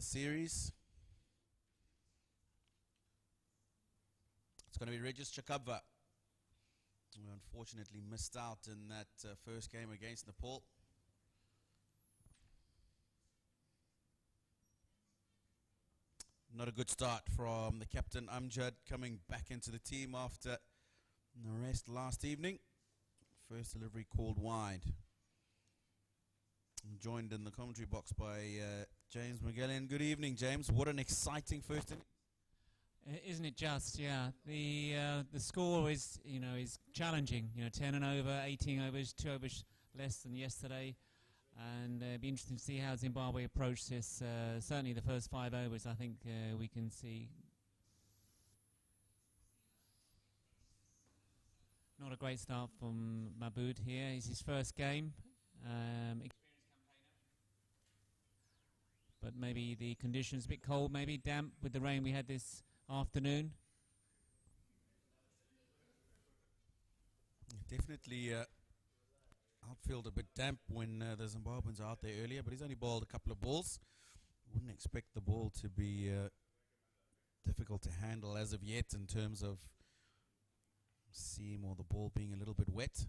the series. It's going to be Regis Chakabva, who unfortunately missed out in that first game against Nepal. Not a good start from the captain Amjad, coming back into the team after the rest last evening. First delivery called wide. I'm joined in the commentary box by James McGillian. Good evening, James. What an exciting first inning. Isn't it just? Yeah, the score is challenging. 10 and over, 18 overs, 2 overs less than yesterday, and it'd be interesting to see how Zimbabwe approach this. Certainly, the first 5 overs, I think we can see. Not a great start from Mabood here. It's his first game. Experienced campaigner, but maybe the conditions a bit cold, maybe damp with the rain we had this afternoon. Definitely outfield a bit damp when the Zimbabweans are out there earlier, but he's only bowled a couple of balls. Wouldn't expect the ball to be difficult to handle as of yet in terms of seam or the ball being a little bit wet.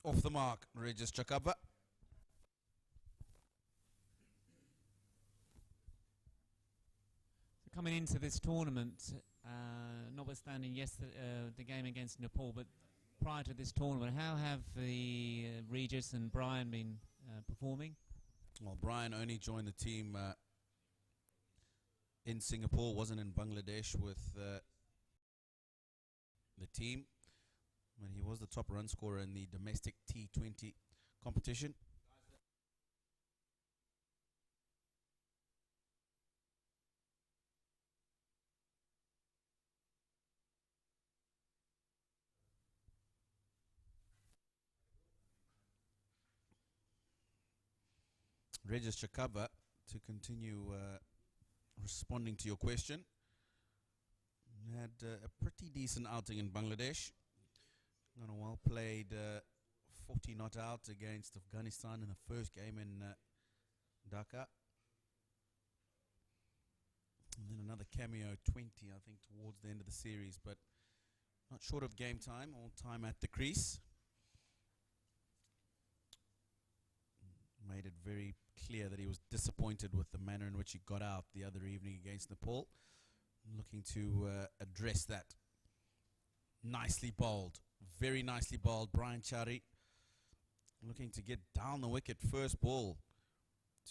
Off the mark, Regis Chakabva. Coming into this tournament, notwithstanding yesterday the game against Nepal, but prior to this tournament, how have the Regis and Brian been performing? Well, Brian only joined the team in Singapore, wasn't in Bangladesh with the team, but he was the top run scorer in the domestic T20 competition. Regis Chakabva, to continue responding to your question, had a pretty decent outing in Bangladesh. On a well-played 40 not out against Afghanistan in the first game in Dhaka. And then another cameo 20, I think, towards the end of the series, but not short of game time, all time at the crease. Made it very clear that he was disappointed with the manner in which he got out the other evening against Nepal. Looking to address that. Nicely bowled, very nicely bowled. Brian Chari looking to get down the wicket, first ball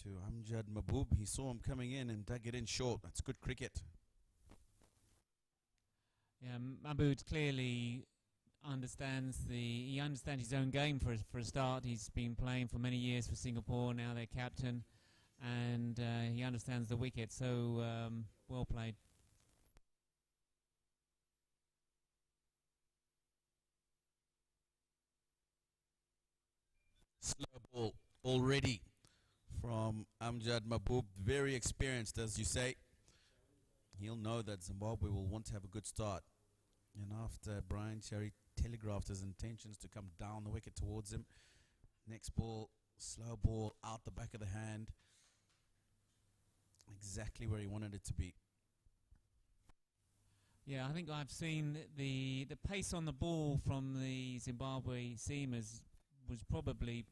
to Amjad Mahboob. He saw him coming in and dug it in short. That's good cricket. Yeah, Mahbood clearly understands his own game for a start. He's been playing for many years for Singapore, now their captain, and he understands the wicket, so well played. Slow ball already from Amjad Mahboob, very experienced, as you say. He'll know that Zimbabwe will want to have a good start, and after Brian Cherry telegraphed his intentions to come down the wicket towards him. Next ball, slow ball out the back of the hand. Exactly where he wanted it to be. Yeah, I think I've seen the pace on the ball from the Zimbabwe seamers was probably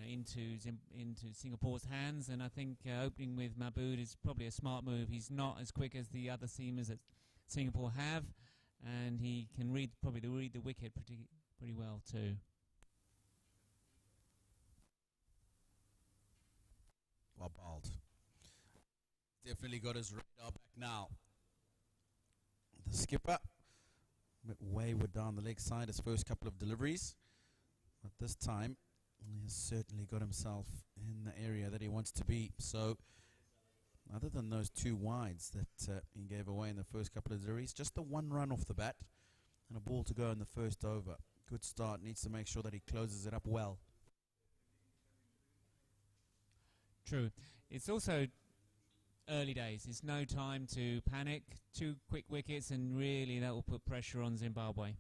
into Singapore's hands, and I think opening with Mahbood is probably a smart move. He's not as quick as the other seamers that Singapore have, and he can probably read the wicket pretty well too. Well bowled. Definitely got his radar back now. The skipper, a bit wayward down the leg side his first couple of deliveries, but this time he has certainly got himself in the area that he wants to be. So other than those 2 wides that he gave away in the first couple of deliveries, just the 1 run off the bat and a ball to go in the first over. Good start, needs to make sure that he closes it up well. True. It's also early days. It's no time to panic. 2 quick wickets, and really that will put pressure on Zimbabwe.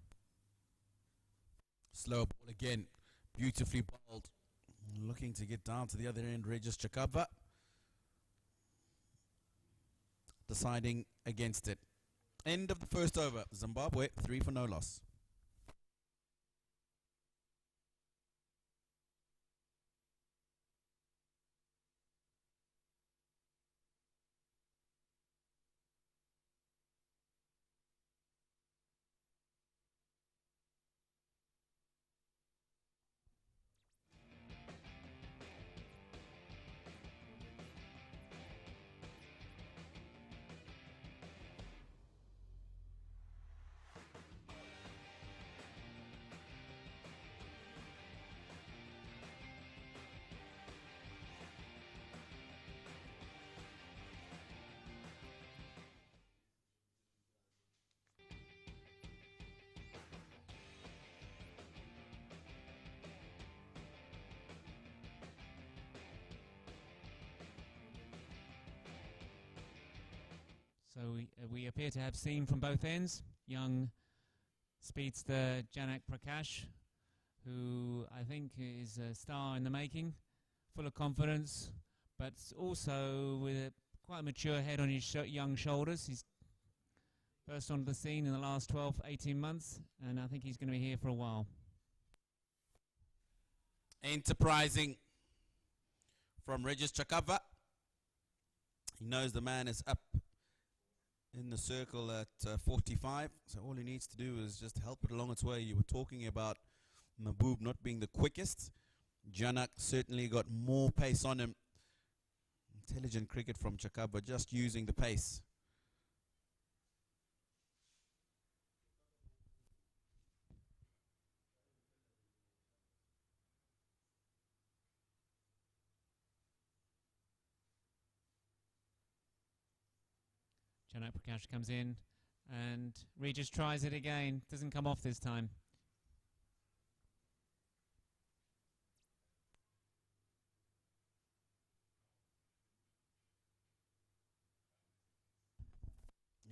Slow ball again, beautifully bowled. Looking to get down to the other end, Regis Chakabva. Deciding against it. End of the first over. Zimbabwe 3 for no loss. So we appear to have seen from both ends young speedster Janak Prakash, who I think is a star in the making, full of confidence, but also with a quite mature head on his young shoulders. He's burst onto the scene in the last 12, 18 months, and I think he's going to be here for a while. Enterprising from Regis Chakabva. He knows the man is up in the circle at 45, so all he needs to do is just help it along its way. You were talking about Mahbub not being the quickest. Janak certainly got more pace on him. Intelligent cricket from Chakabva, just using the pace. Janak Prakash comes in, and Regis tries it again. Doesn't come off this time.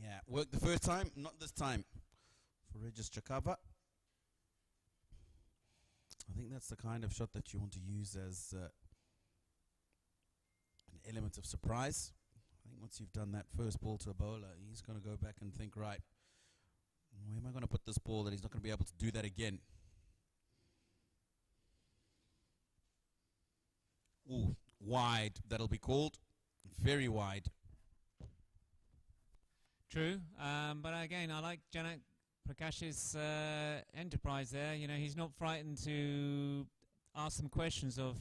Yeah, worked the first time, not this time for Regis Chakabva. I think that's the kind of shot that you want to use as an element of surprise. I think once you've done that first ball to a bowler, he's going to go back and think, right, where am I going to put this ball that he's not going to be able to do that again? Ooh, wide, that'll be called. Very wide. True, but again, I like Janak Prakash's enterprise there. You know, he's not frightened to ask some questions of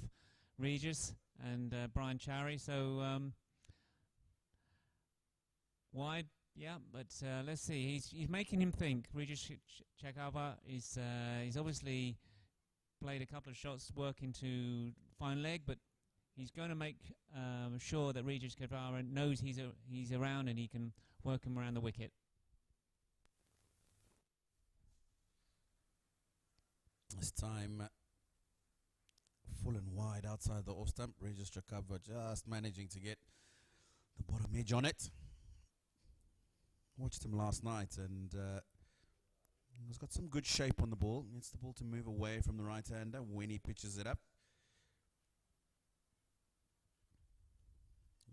Regis and Brian Chowry. So wide, yeah, but let's see. He's making him think. Regis Chakabva is he's obviously played a couple of shots working to fine leg, but he's going to make sure that Regis Chakabva knows he's around and he can work him around the wicket. This time full and wide outside the off stump. Regis Chakabva just managing to get the bottom edge on it. Watched him last night, and he's got some good shape on the ball. Needs the ball to move away from the right-hander when he pitches it up.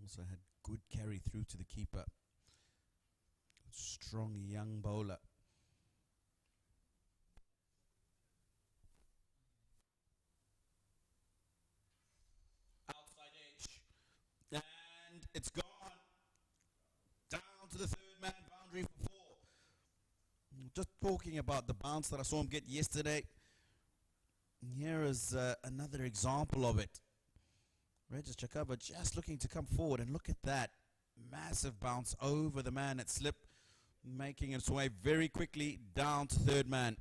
Also had good carry through to the keeper. Strong young bowler. Outside edge. And it's gone. Down to the third man, boundary for 4. Just talking about the bounce that I saw him get yesterday. Here is another example of it. Regis Chakabva just looking to come forward, and look at that massive bounce over the man at slip, making its way very quickly down to third man.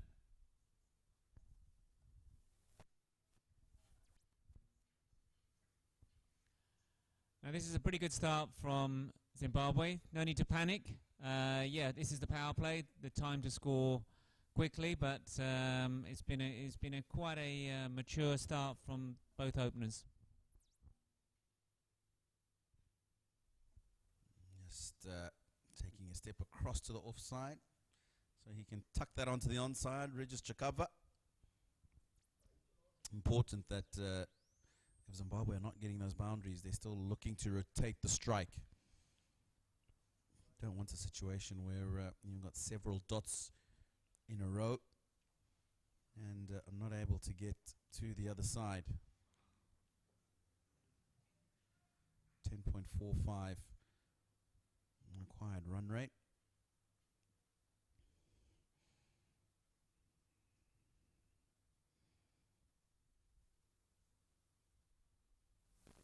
Now this is a pretty good start from Zimbabwe. No need to panic. Yeah, this is the power play. The time to score quickly, but it's been a quite a mature start from both openers. Just taking a step across to the offside, so he can tuck that onto the onside. Regis Chakabva. Important that If Zimbabwe are not getting those boundaries, they're still looking to rotate the strike. Don't want a situation where you've got several dots in a row and are not able to get to the other side. 10.45 required run rate.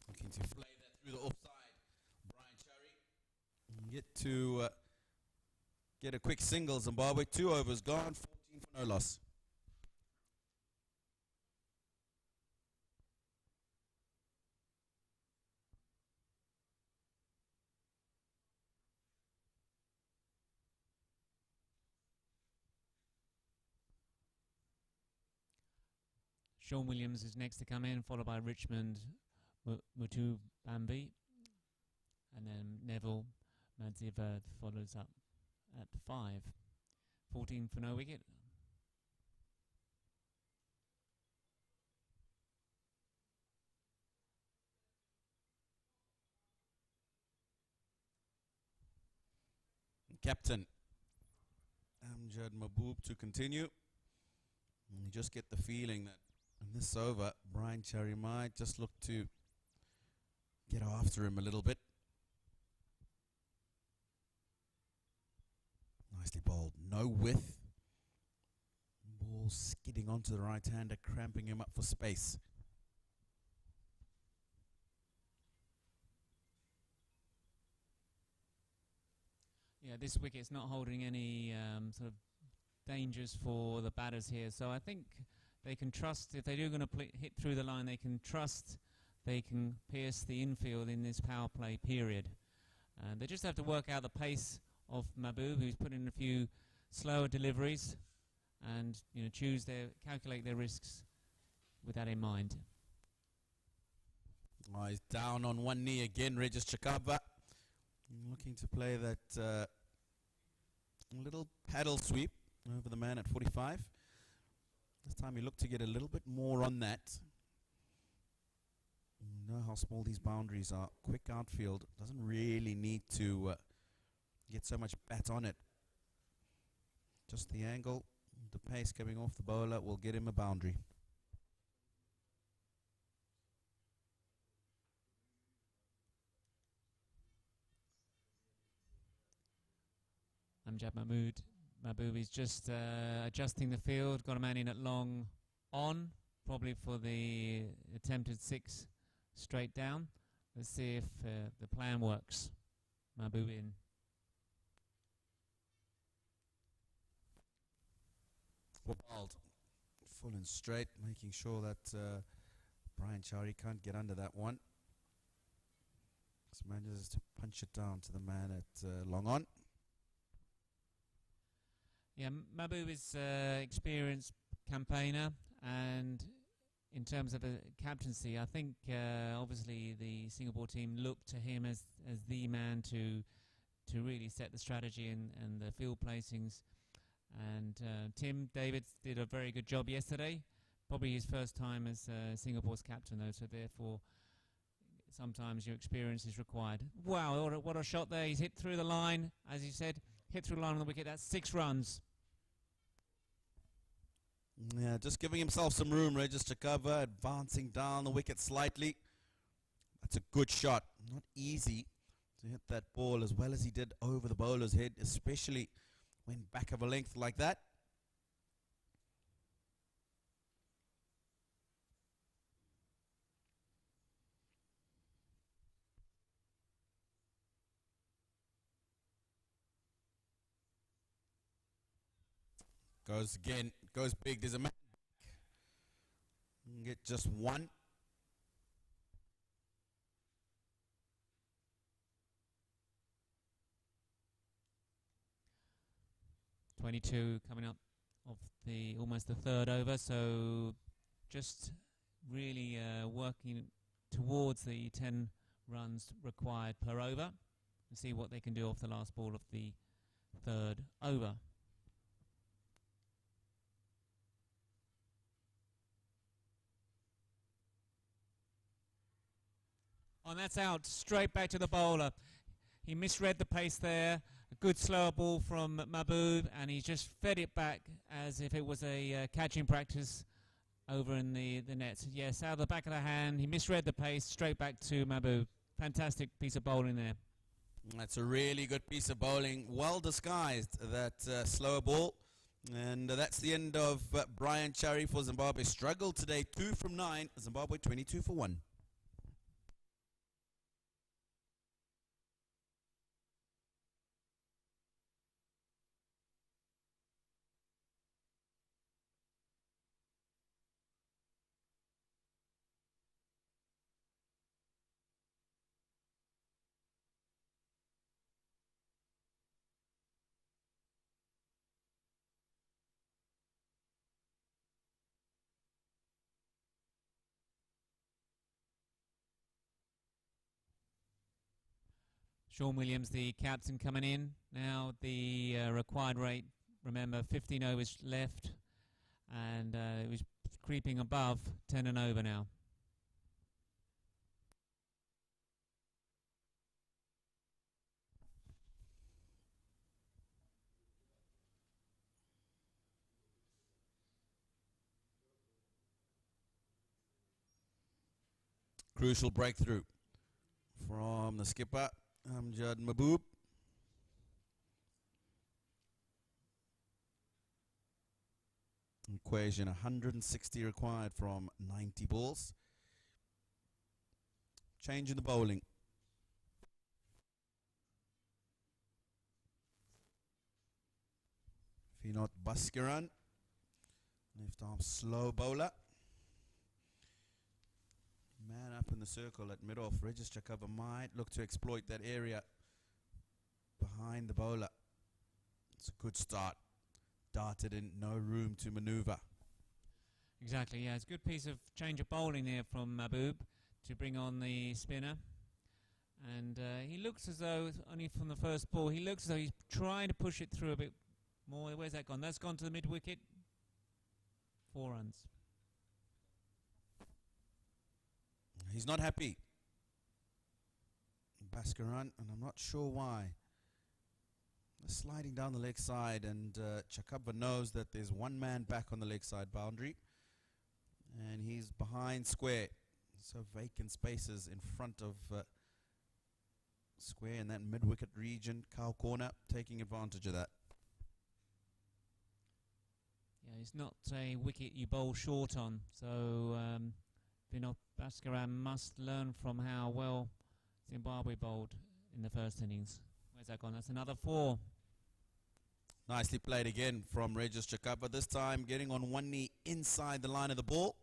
Looking to play that through the offside. Brian Chari get to get a quick single. Zimbabwe 2 overs gone, 14 for no loss. Sean Williams is next to come in, followed by Richmond Mutu Bambi. And then Neville Madziva follows up at 5. 14 for no wicket. Captain Amjad Mahboob to continue. And you just get the feeling that in this over, Brian Cherry might just look to get after him a little bit. Nicely bowled. No width. Ball skidding onto the right-hander, cramping him up for space. Yeah, this wicket's not holding any sort of dangers for the batters here. So I think they can trust, if they do going to hit through the line, they can trust they can pierce the infield in this power play period. They just have to work out the pace of Mahboob, who's put in a few slower deliveries, and calculate their risks with that in mind. Oh, he's down on one knee again, Regis Chakaba. Looking to play that little paddle sweep over the man at 45. This time he looked to get a little bit more on that. You know how small these boundaries are. Quick outfield doesn't really need to get so much bat on it. Just the angle, the pace coming off the bowler will get him a boundary. Amjad Mahboob is just adjusting the field, got a man in at long on, probably for the attempted 6 straight down. Let's see if the plan works. Mahboob in. Bowled full and straight, making sure that Brian Chari can't get under that one. Just manages to punch it down to the man at long on. Yeah, Mahboob is an experienced campaigner, and in terms of a captaincy, I think obviously the Singapore team looked to him as the man to really set the strategy and the field placings. And Tim Davids did a very good job yesterday. Probably his first time as Singapore's captain, though, so therefore sometimes your experience is required. Wow, what a shot there. He's hit through the line, as you said, hit through the line on the wicket. That's 6 runs. Yeah, just giving himself some room, Regis Chakaba, advancing down the wicket slightly. That's a good shot. Not easy to hit that ball as well as he did over the bowler's head, especially when back of a length like that. Goes again, goes big. There's a man. Get just one. .22 coming up of the almost the 3rd over, so just really working towards the 10 runs required per over and see what they can do off the last ball of the 3rd over. And that's out, straight back to the bowler. He misread the pace there. A good slower ball from Mahbub, and he just fed it back as if it was a catching practice over in the net. Yes, out of the back of the hand. He misread the pace, straight back to Mahbub. Fantastic piece of bowling there. That's a really good piece of bowling. Well disguised, that slower ball. And that's the end of Brian Chari for Zimbabwe. Struggled today, 2 from 9. Zimbabwe 22 for 1. Sean Williams, the captain, coming in. Now the required rate, remember, 15 overs left, and it was creeping above 10 and over now. Crucial breakthrough from the skipper, Amjad Mahbub. Equation 160 required from 90 balls. Change in the bowling. Finot Baskiran, left arm slow bowler. Man up in the circle at mid-off. Register cover might look to exploit that area behind the bowler. It's a good start. Darted in, no room to maneuver. Exactly, yeah. It's a good piece of change of bowling there from Mahbub to bring on the spinner. And he looks as though, only from the first ball, he looks as though he's trying to push it through a bit more. Where's that gone? That's gone to the mid-wicket. 4 runs. He's not happy, Baskaran, and I'm not sure why. Sliding down the leg side, and Chakabva knows that there's one man back on the leg side boundary, and he's behind square. So vacant spaces in front of square in that mid-wicket region. Cow corner, taking advantage of that. Yeah, it's not a wicket you bowl short on, so Vinod Baskaran must learn from how well Zimbabwe bowled in the first innings. Where's that gone? That's another 4. Nicely played again from Regis Chakabva, this time getting on one knee inside the line of the ball.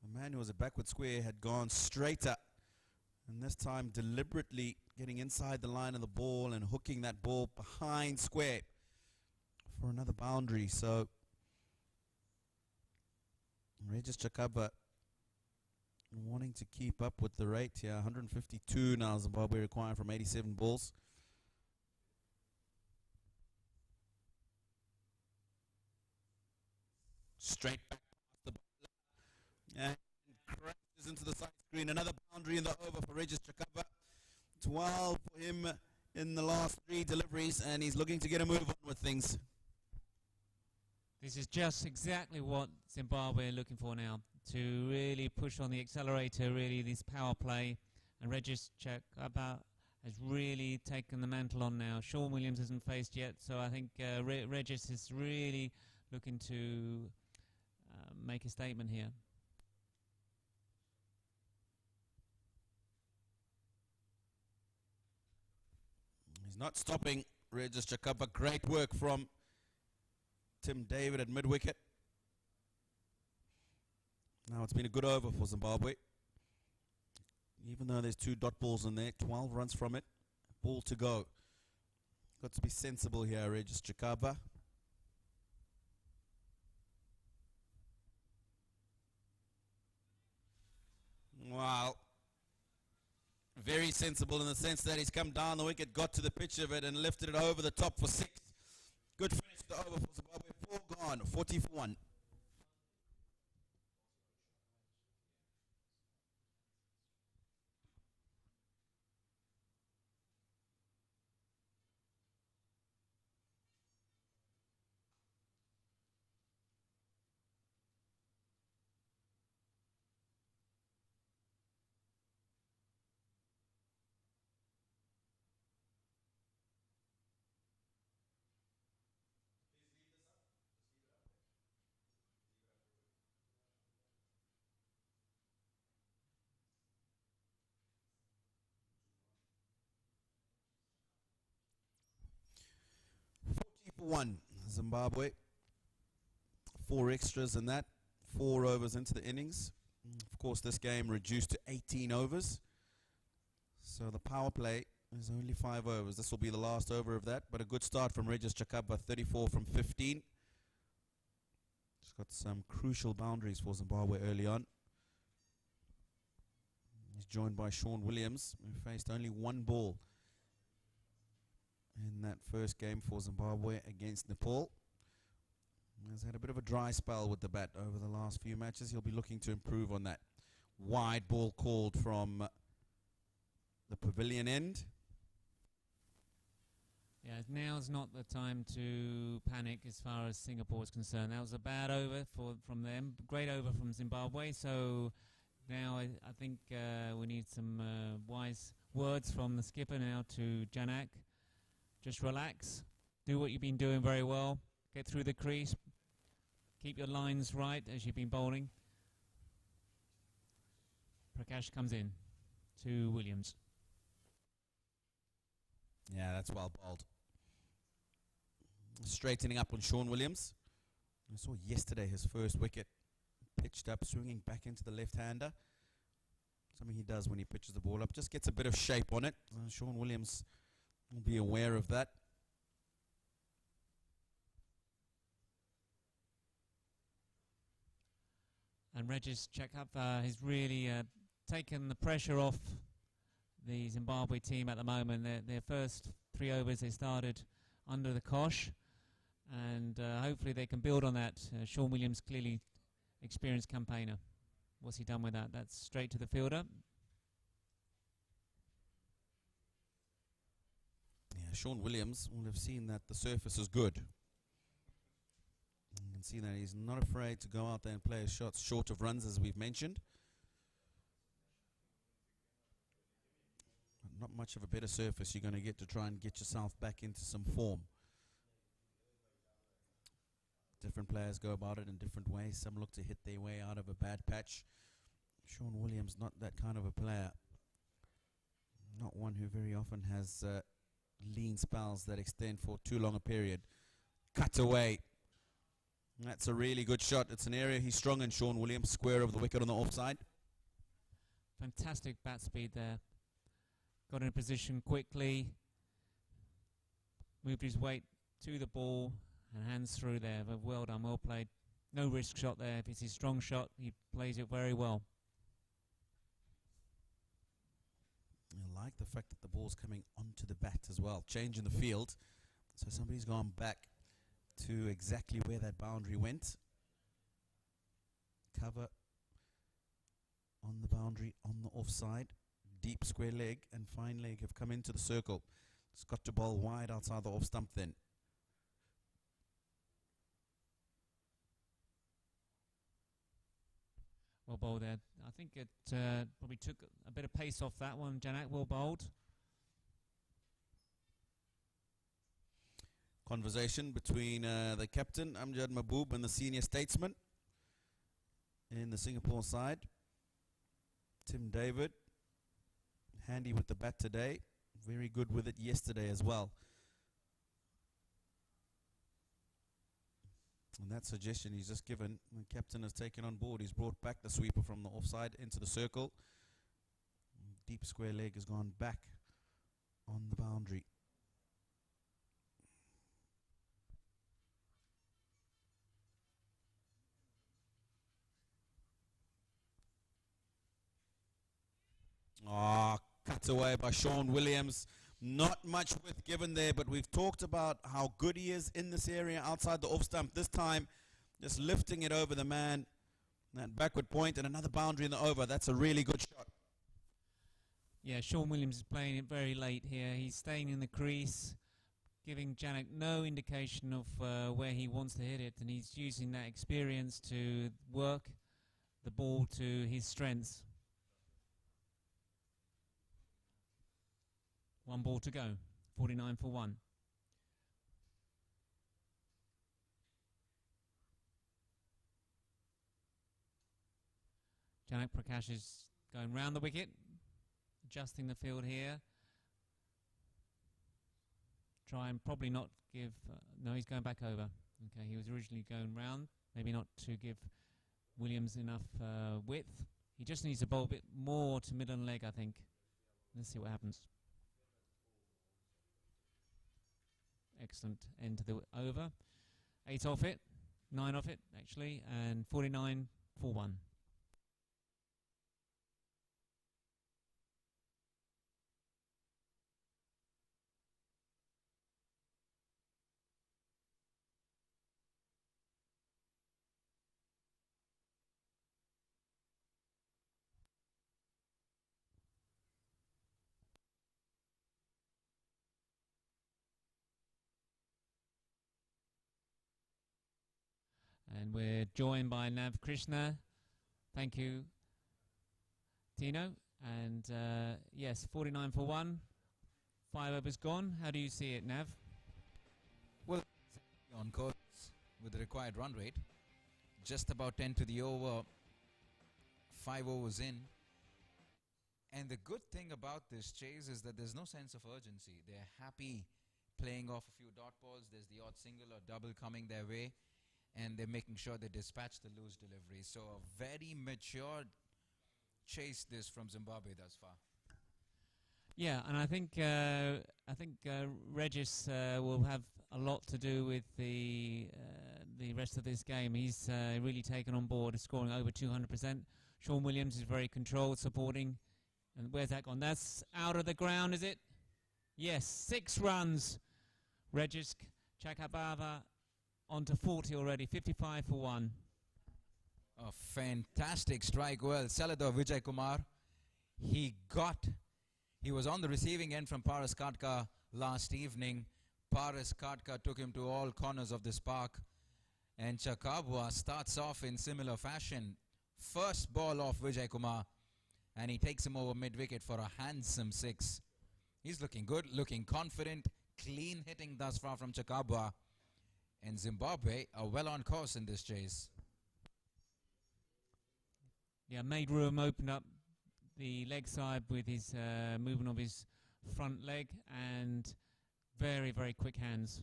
The man who was a backward square had gone straighter, and this time deliberately getting inside the line of the ball and hooking that ball behind square for another boundary. So Regis Chakabva wanting to keep up with the rate here. 152 now Zimbabwe requiring from 87 balls. Straight back past the bowler and crashes into the side screen. Another boundary in the over for Regis Chakabva. 12 for him in the last 3 deliveries, and he's looking to get a move on with things. This is just exactly what Zimbabwe are looking for now, to really push on the accelerator, really, this power play. And Regis Chakabva has really taken the mantle on now. Sean Williams hasn't faced yet, so I think Regis is really looking to make a statement here. He's not stopping. Regis Chakabva, great work from Tim David at mid-wicket. Now it's been a good over for Zimbabwe. Even though there's 2 dot balls in there, 12 runs from it. Ball to go. Got to be sensible here, Regis Chakabva. Wow. Very sensible in the sense that he's come down the wicket, got to the pitch of it, and lifted it over the top for 6. Good finish to the over for Zimbabwe. 4 gone, 40 for 1. 1, Zimbabwe. 4 extras in that. 4 overs into the innings. Of course, this game reduced to 18 overs. So the power play is only 5 overs. This will be the last over of that. But a good start from Regis Chakabva, 34 from 15. He's got some crucial boundaries for Zimbabwe early on. He's joined by Sean Williams, who faced only 1 ball in that first game for Zimbabwe against Nepal. He's had a bit of a dry spell with the bat over the last few matches. He'll be looking to improve on that. Wide ball called from the pavilion end. Yeah, now's not the time to panic as far as Singapore is concerned. That was a bad over from them. Great over from Zimbabwe. So now I think we need some wise words from the skipper now to Janak. Just relax. Do what you've been doing very well. Get through the crease. Keep your lines right as you've been bowling. Prakash comes in to Williams. Yeah, that's well bowled. Straightening up on Sean Williams. I saw yesterday his first wicket. Pitched up, swinging back into the left-hander. Something he does when he pitches the ball up. Just gets a bit of shape on it. Sean Williams will be aware of that. And Regis Chakabva has really taken the pressure off the Zimbabwe team at the moment. Their first 3 overs they started under the cosh, and hopefully they can build on that. Sean Williams, clearly experienced campaigner. What's he done with that? That's straight to the fielder. Yeah, Sean Williams will have seen that the surface is good. You can see that he's not afraid to go out there and play his shots short of runs, as we've mentioned. Not much of a better surface you're going to get to try and get yourself back into some form. Different players go about it in different ways. Some look to hit their way out of a bad patch. Sean Williams, not that kind of a player. Not one who very often has lean spells that extend for too long a period. Cut away. That's a really good shot. It's an area he's strong in, Sean Williams. Square of the wicket on the offside. Fantastic bat speed there. Got in a position quickly. Moved his weight to the ball and hands through there. But well done, well played. No risk shot there. If it's his strong shot, he plays it very well. I like the fact that the ball's coming onto the bat as well. Change in the field. So somebody's gone back to exactly where that boundary went. Cover on the boundary, on the offside. Deep square leg and fine leg have come into the circle. It's got to bowl wide outside the off stump then. Well bowled there. I think it probably took a bit of pace off that one. Janak, well bowled. Conversation between the captain, Amjad Mahboob, and the senior statesman in the Singapore side. Tim David, handy with the bat today. Very good with it yesterday as well. And that suggestion he's just given, the captain has taken on board. He's brought back the sweeper from the offside into the circle. Deep square leg has gone back on the boundary. Cut away by Sean Williams. Not much width given there, but we've talked about how good he is in this area outside the off stump. This time, just lifting it over the man. That backward point and another boundary in the over. That's a really good shot. Yeah, Sean Williams is playing it very late here. He's staying in the crease, giving Janak no indication of where he wants to hit it, and he's using that experience to work the ball to his strengths. 1 ball to go, 49 for 1. Janak Prakash is going round the wicket, adjusting the field here. try and probably not give. No, he's going back over. Okay, he was originally going round. Maybe not to give Williams enough width. He just needs to bowl a bit more to middle leg, I think. Let's see what happens. Excellent end to the over. 8 off it, 9 off it actually, and 49 for 1. And we're joined by Nav Krishna. Thank you, Tino. And yes, 49 for 1. 5 overs gone. How do you see it, Nav? Well, on course with the required run rate. Just about 10 to the over. 5 overs in. And the good thing about this chase is that there's no sense of urgency. They're happy playing off a few dot balls. There's the odd single or double coming their way. And they're making sure they dispatch the loose delivery. So a very mature chase this from Zimbabwe thus far. Yeah, and I think Regis will have a lot to do with the rest of this game. He's really taken on board, scoring over 200%. Sean Williams is very controlled, supporting. And where's that gone? That's out of the ground, is it? Yes, 6 runs. Regis Chakabava onto 40 already, 55 for 1. A fantastic strike. Well, Salador Vijay Kumar, he was on the receiving end from Paras Katka last evening. Paras Katka took him to all corners of this park. And Chakabwa starts off in similar fashion. First ball off Vijay Kumar. And he takes him over mid-wicket for a handsome 6. He's looking good, looking confident, clean hitting thus far from Chakabwa. And Zimbabwe are well on course in this chase. Yeah, made room, opened up the leg side with his movement of his front leg, and very, very quick hands.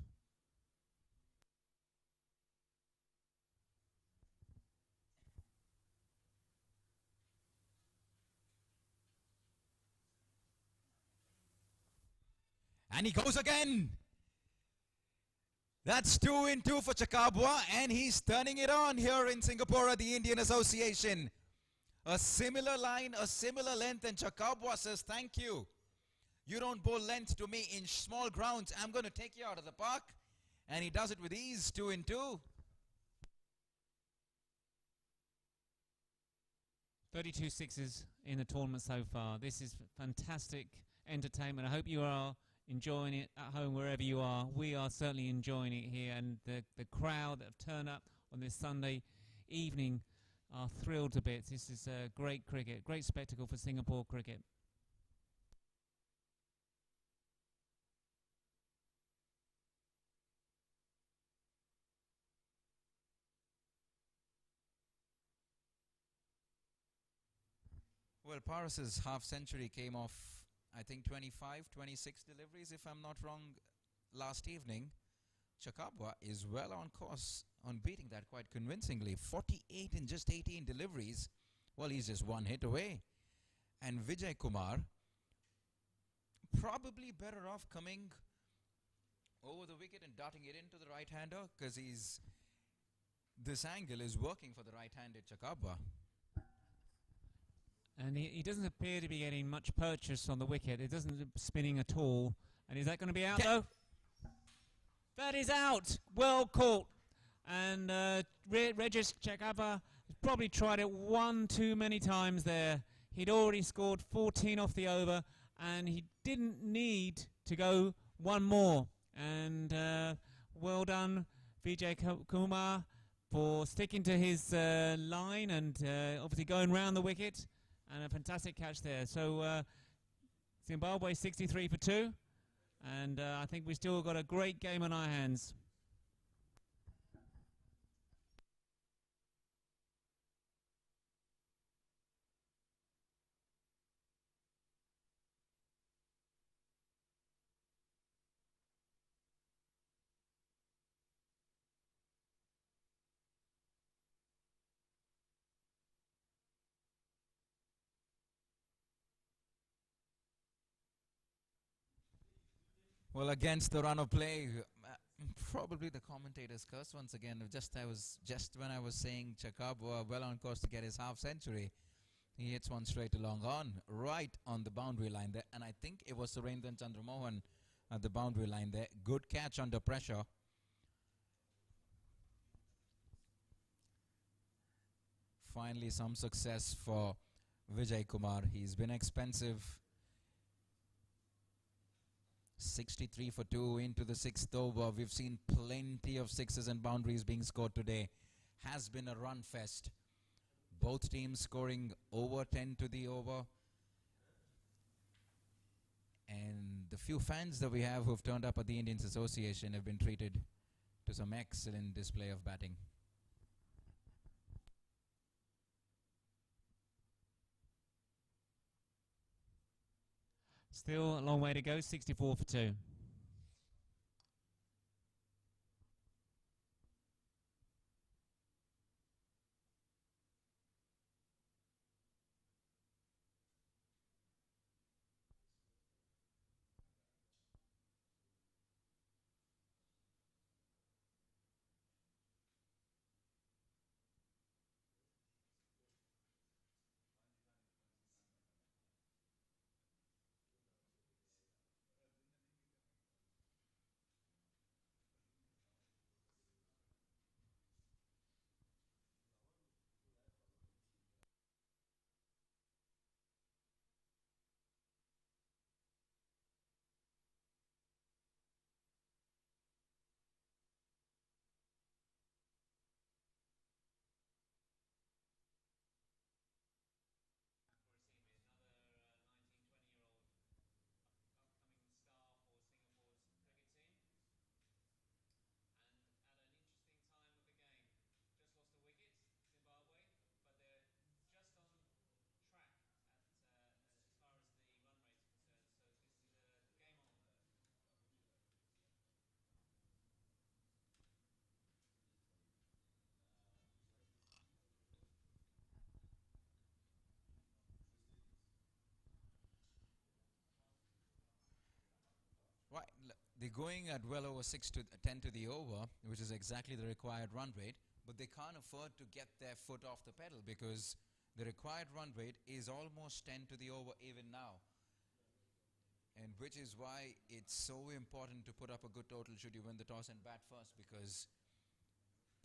And he goes again. That's 2 in 2 for Chakabwa, and he's turning it on here in Singapore at the Indian Association. A similar line, a similar length, and Chakabwa says, thank you. You don't bowl length to me in small grounds. I'm going to take you out of the park. And he does it with ease, 2 in 2. 32 sixes in the tournament so far. This is fantastic entertainment. I hope you are enjoying it at home wherever you are. We are certainly enjoying it here, and the crowd that have turned up on this Sunday evening are thrilled to bits. This is great cricket, great spectacle for Singapore cricket. Well, Paras's half century came off, I think, 25, 26 deliveries, if I'm not wrong, last evening. Chakabwa is well on course on beating that quite convincingly. 48 in just 18 deliveries. Well, he's just 1 hit away. And Vijay Kumar, probably better off coming over the wicket and darting it into the right-hander, because this angle is working for the right-handed Chakabwa. And he doesn't appear to be getting much purchase on the wicket. It doesn't spinning at all. And is that going to be out, though? That is out. Well caught. And Regis Chakabwa probably tried it one too many times there. He'd already scored 14 off the over, and he didn't need to go one more. And well done, Vijay Kumar, for sticking to his line and obviously going round the wicket. And a fantastic catch there. So Zimbabwe 63 for 2. And I think we've still got a great game on our hands. Well, against the run of play, probably the commentators cursed once again. Just when I was saying Chakabwa well on course to get his half century, he hits one straight along on, right on the boundary line there, and I think it was Surendran Chandramohan at the boundary line there. Good catch under pressure. Finally, some success for Vijay Kumar. He's been expensive. 63 for 2 into the 6th over. We've seen plenty of sixes and boundaries being scored today. Has been a run fest. Both teams scoring over 10 to the over. And the few fans that we have who've turned up at the Indians Association have been treated to some excellent display of batting. Still a long way to go, 64 for 2. Right, they're going at well over 6 to 10 to the over, which is exactly the required run rate, but they can't afford to get their foot off the pedal because the required run rate is almost 10 to the over even now. And which is why it's so important to put up a good total should you win the toss and bat first, because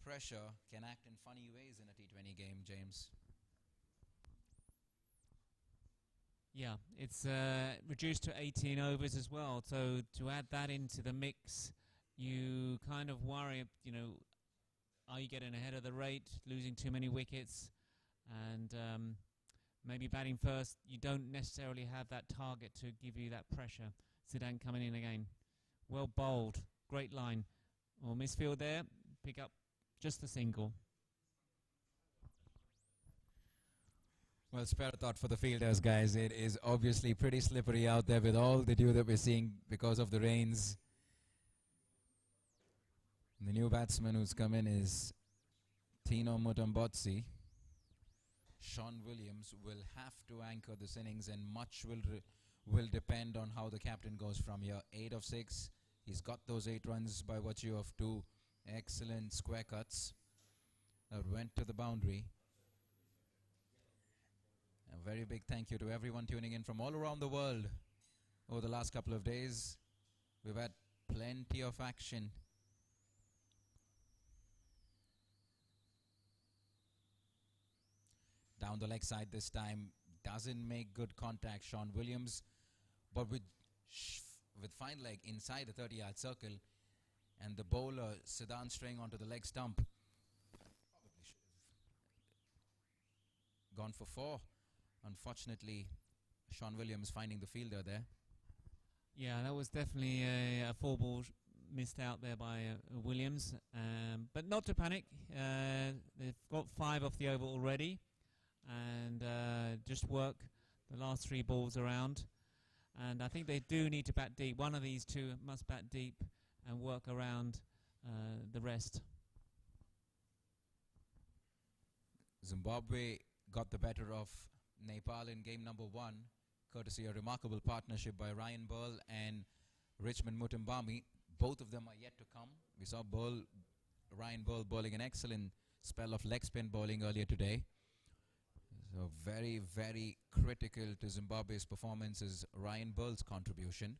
pressure can act in funny ways in a T20 game, James. Yeah, it's reduced to 18 overs as well. So to add that into the mix, you kind of worry, are you getting ahead of the rate, losing too many wickets? And maybe batting first, you don't necessarily have that target to give you that pressure. Zidane coming in again. Well bowled. Great line. Well, misfield there. Pick up just the single. Well, spare a thought for the fielders, guys. It is obviously pretty slippery out there with all the dew that we're seeing because of the rains. The new batsman who's come in is Tino Mutambotsi. Sean Williams will have to anchor this innings, and much will depend on how the captain goes from here. 8 of 6. He's got those 8 runs by virtue of 2 excellent square cuts that went to the boundary. A very big thank you to everyone tuning in from all around the world over the last couple of days. We've had plenty of action. Down the leg side this time, doesn't make good contact, Sean Williams, but with fine leg inside the 30-yard circle, and the bowler Siddhan straying onto the leg stump. Probably should have gone for 4. Unfortunately, Sean Williams finding the fielder there. Yeah, that was definitely a 4 ball missed out there by Williams, but not to panic. They've got 5 off the over already, and just work the last 3 balls around. And I think they do need to bat deep. One of these 2 must bat deep and work around the rest. Zimbabwe got the better of Nepal in game number 1, courtesy of a remarkable partnership by Ryan Burl and Richmond Mutumbami. Both of them are yet to come. We saw Ryan Bull bowling an excellent spell of leg spin bowling earlier today. So very, very critical to Zimbabwe's performance is Ryan Bull's contribution.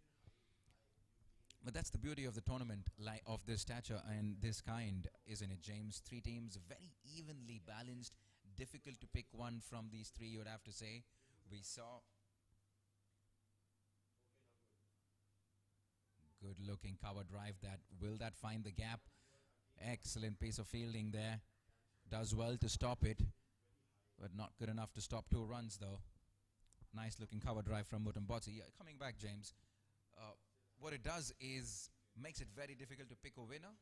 But that's the beauty of the tournament of this stature and this kind, isn't it, James? Three teams, very evenly balanced. Difficult to pick one from these three, you would have to say. We saw good-looking cover drive. Will that find the gap? Excellent piece of fielding there. Does well to stop it, but not good enough to stop 2 runs, though. Nice-looking cover drive from Mutumbotsi. Coming back, James. What it does is makes it very difficult to pick a winner.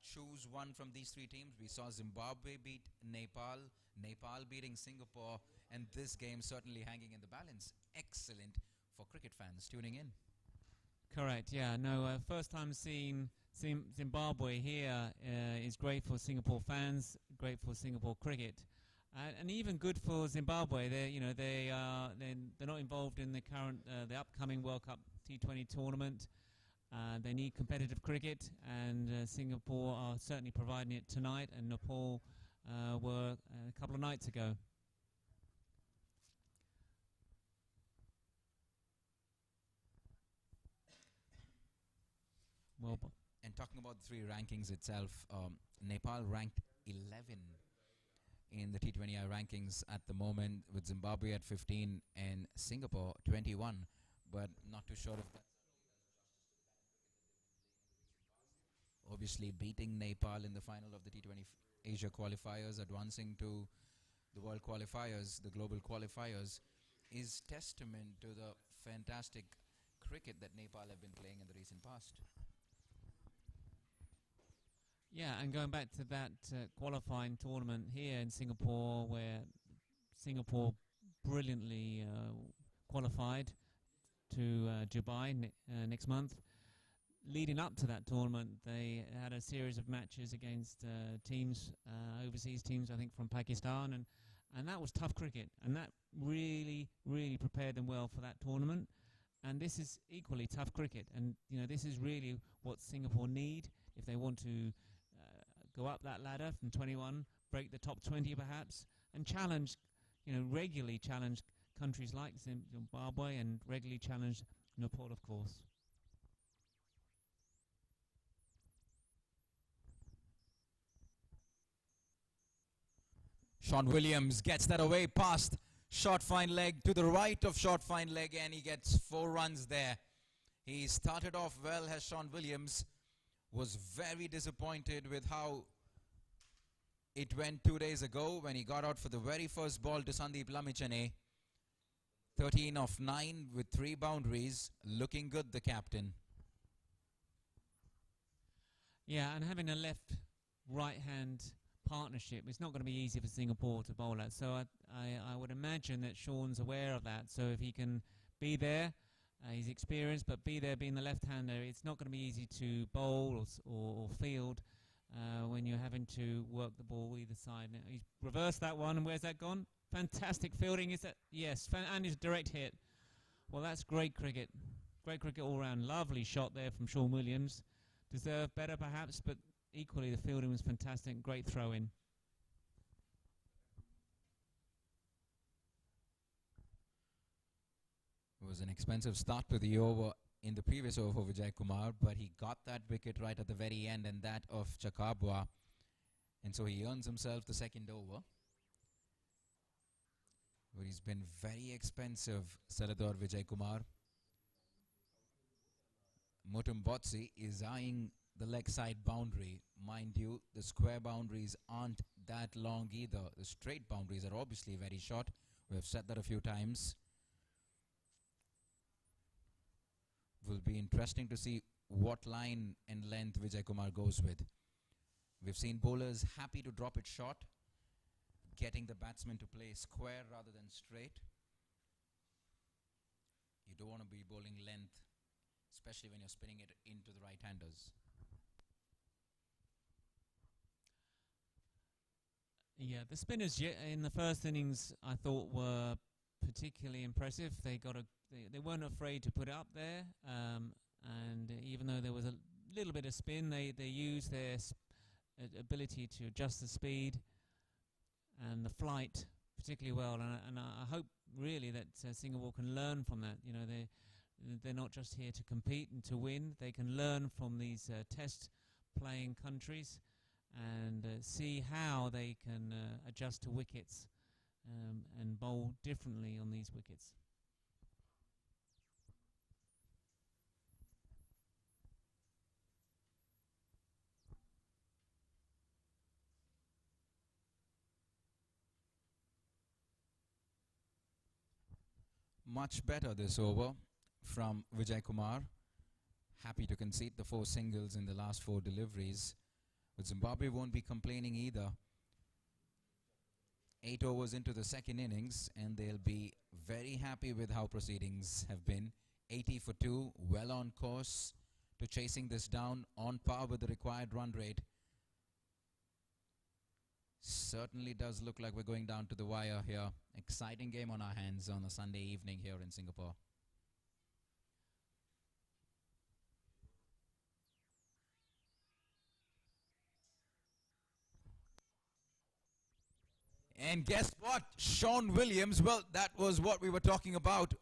Choose one from these 3 teams. We saw Zimbabwe beat Nepal, Nepal beating Singapore, and this game certainly hanging in the balance. Excellent for cricket fans tuning in. Correct, yeah. No, first time seeing Zimbabwe here is great for Singapore fans, great for Singapore cricket, and even good for Zimbabwe. They're not involved in the upcoming World Cup T20 tournament. They need competitive cricket, and Singapore are certainly providing it tonight, and Nepal were a couple of nights ago. Well, and talking about the 3 rankings itself, Nepal ranked 11 in the T20I rankings at the moment, with Zimbabwe at 15 and Singapore 21, but not too short of that. Obviously beating Nepal in the final of the T20 Asia qualifiers, advancing to the world qualifiers, the global qualifiers, is testament to the fantastic cricket that Nepal have been playing in the recent past. yeah, and going back to that qualifying tournament here in Singapore, where Singapore brilliantly qualified to Dubai next month. Leading up to that tournament, they had a series of matches against teams, overseas teams, I think from Pakistan, and that was tough cricket, and that really, really prepared them well for that tournament. And this is equally tough cricket, and this is really what Singapore need if they want to go up that ladder from 21, break the top 20 perhaps, and challenge, regularly challenge countries like Zimbabwe, and regularly challenge Nepal, of course. Sean Williams gets that away past short fine leg to the right of short fine leg, and he gets 4 runs there. He started off well, as Sean Williams was very disappointed with how it went 2 days ago when he got out for the very first ball to Sandeep Lamichhane. 13 of 9 with 3 boundaries. Looking good, the captain. Yeah, and having a left-right hand partnership, it's not going to be easy for Singapore to bowl at. So I would imagine that Sean's aware of that. So if he can be there, he's experienced, but be there being the left-hander, it's not going to be easy to bowl or field when you're having to work the ball either side. Now, he's reversed that one, and where's that gone? Fantastic fielding, is that? Yes, and his direct hit. Well, that's great cricket. Great cricket all round. Lovely shot there from Sean Williams. Deserved better perhaps, but equally the fielding was fantastic. Great throw-in. It was an expensive start to the over in the previous over for Vijay Kumar, but he got that wicket right at the very end, and that of Chakabwa. And so he earns himself the second over. But he's been very expensive, Salador Vijay Kumar. Mutumbotsi is eyeing the leg side boundary. Mind you, the square boundaries aren't that long either. The straight boundaries are obviously very short. We have said that a few times. Will be interesting to see what line and length Vijay Kumar goes with. We've seen bowlers happy to drop it short, getting the batsman to play square rather than straight. You don't want to be bowling length, especially when you're spinning it into the right-handers. Yeah, the spinners in the first innings I thought were particularly impressive. They weren't afraid to put it up there, and even though there was a little bit of spin, they used their ability to adjust the speed and the flight particularly well. And I hope really that Singapore can learn from that. You know, they're not just here to compete and to win. They can learn from these test playing countries and see how they can adjust to wickets and bowl differently on these wickets. Much better this over from Vijay Kumar. Happy to concede the 4 singles in the last 4 deliveries. But Zimbabwe won't be complaining either. 8 overs into the second innings, and they'll be very happy with how proceedings have been. 80 for 2, well on course to chasing this down, on par with the required run rate. Certainly does look like we're going down to the wire here. Exciting game on our hands on a Sunday evening here in Singapore. And guess what? Sean Williams, well, that was what we were talking about.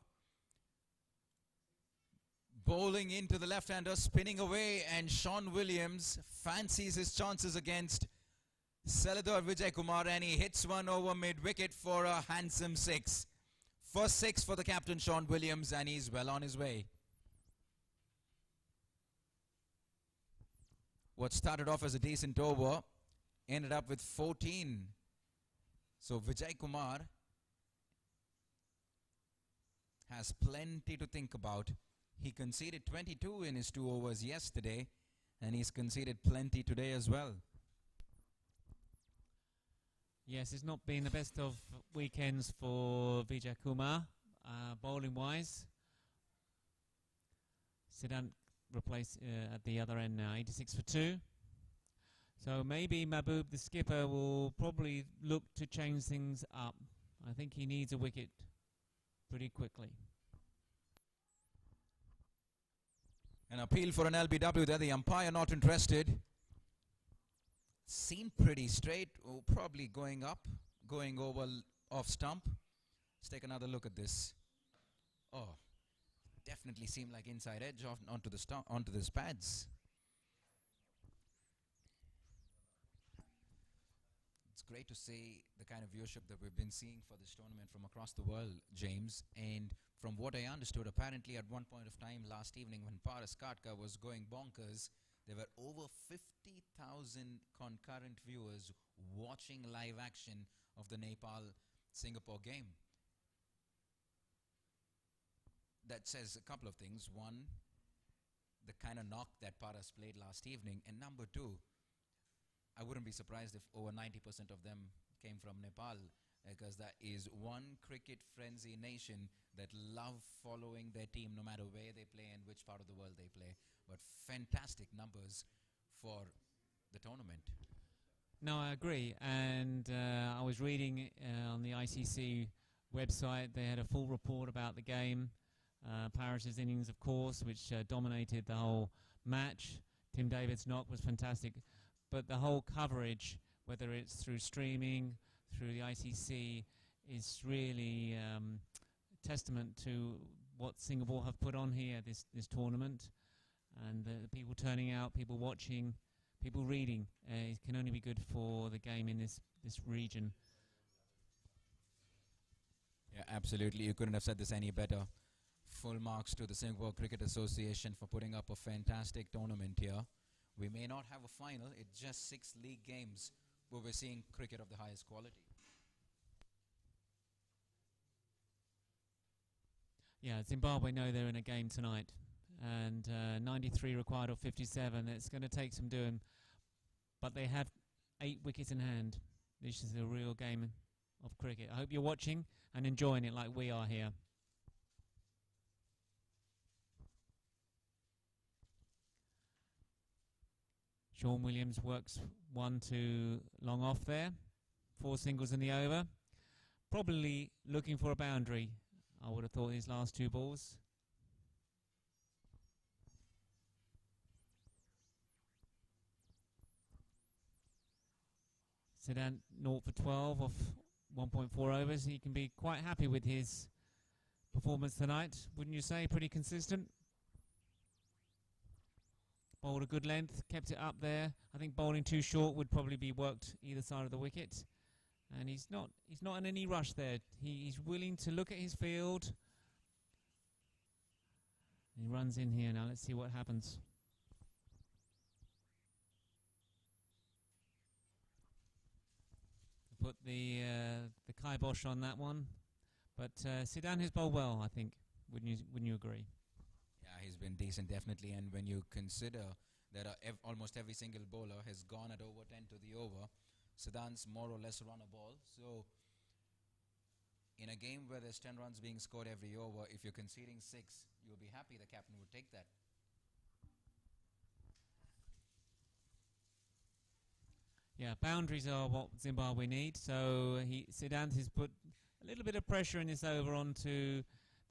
Bowling into the left-hander, spinning away, and Sean Williams fancies his chances against Selador Vijay Kumar, and he hits one over mid-wicket for a handsome 6. First 6 for the captain, Sean Williams, and he's well on his way. What started off as a decent over ended up with 14. So Vijay Kumar has plenty to think about. He conceded 22 in his 2 overs yesterday, and he's conceded plenty today as well. Yes, it's not been the best of weekends for Vijay Kumar, bowling-wise. Siddhant replaced at the other end now, 86 for 2. So maybe Mahbub, the skipper, will probably look to change things up. I think he needs a wicket pretty quickly. An appeal for an LBW there, the umpire not interested. Seemed pretty straight, probably going up, going over off stump. Let's take another look at this. Oh, definitely seemed like inside edge onto the pads. It's great to see the kind of viewership that we've been seeing for this tournament from across the world, James. And from what I understood, apparently at one point of time last evening when Paras Katka was going bonkers, there were over 50,000 concurrent viewers watching live action of the Nepal-Singapore game. That says a couple of things. One, the kind of knock that Paras played last evening. And number 2, I wouldn't be surprised if over 90% of them came from Nepal, because that is one cricket frenzy nation that love following their team no matter where they play and which part of the world they play. But fantastic numbers for the tournament. No, I agree. And I was reading on the ICC website, they had a full report about the game. Paris's innings, of course, which dominated the whole match. Tim David's knock was fantastic. But the whole coverage, whether it's through streaming, through the ICC, is really testament to what Singapore have put on here this tournament. And the people turning out, people watching, people reading, it can only be good for the game in this region. Yeah, absolutely. You couldn't have said this any better. Full marks to the Singapore Cricket Association for putting up a fantastic tournament here. We may not have a final. It's just 6 league games where we're seeing cricket of the highest quality. Yeah, Zimbabwe know they're in a game tonight. And 93 required of 57. It's going to take some doing. But they have 8 wickets in hand. This is a real game of cricket. I hope you're watching and enjoying it like we are here. Sean Williams works 1 2 long off there. 4 singles in the over. probably looking for a boundary, I would have thought, his last two balls. Sedan 0 for 12 off 1.4 overs. He can be quite happy with his performance tonight, wouldn't you say? Pretty consistent. Bowled a good length, kept it up there. I think bowling too short would probably be worked either side of the wicket. And he's not in any rush there. He's willing to look at his field. He runs in here now. Let's see what happens. Put the kibosh on that one, but Sedan has bowled well, I think. Wouldn't you agree? Yeah, he's been decent, definitely. And when you consider that almost every single bowler has gone at over 10 to the over, Sedan's more or less run a ball. So in a game where there's 10 runs being scored every over, if you're conceding 6, you'll be happy the captain would take that. Yeah, boundaries are what Zimbabwe need. So Sedan has put a little bit of pressure in this over onto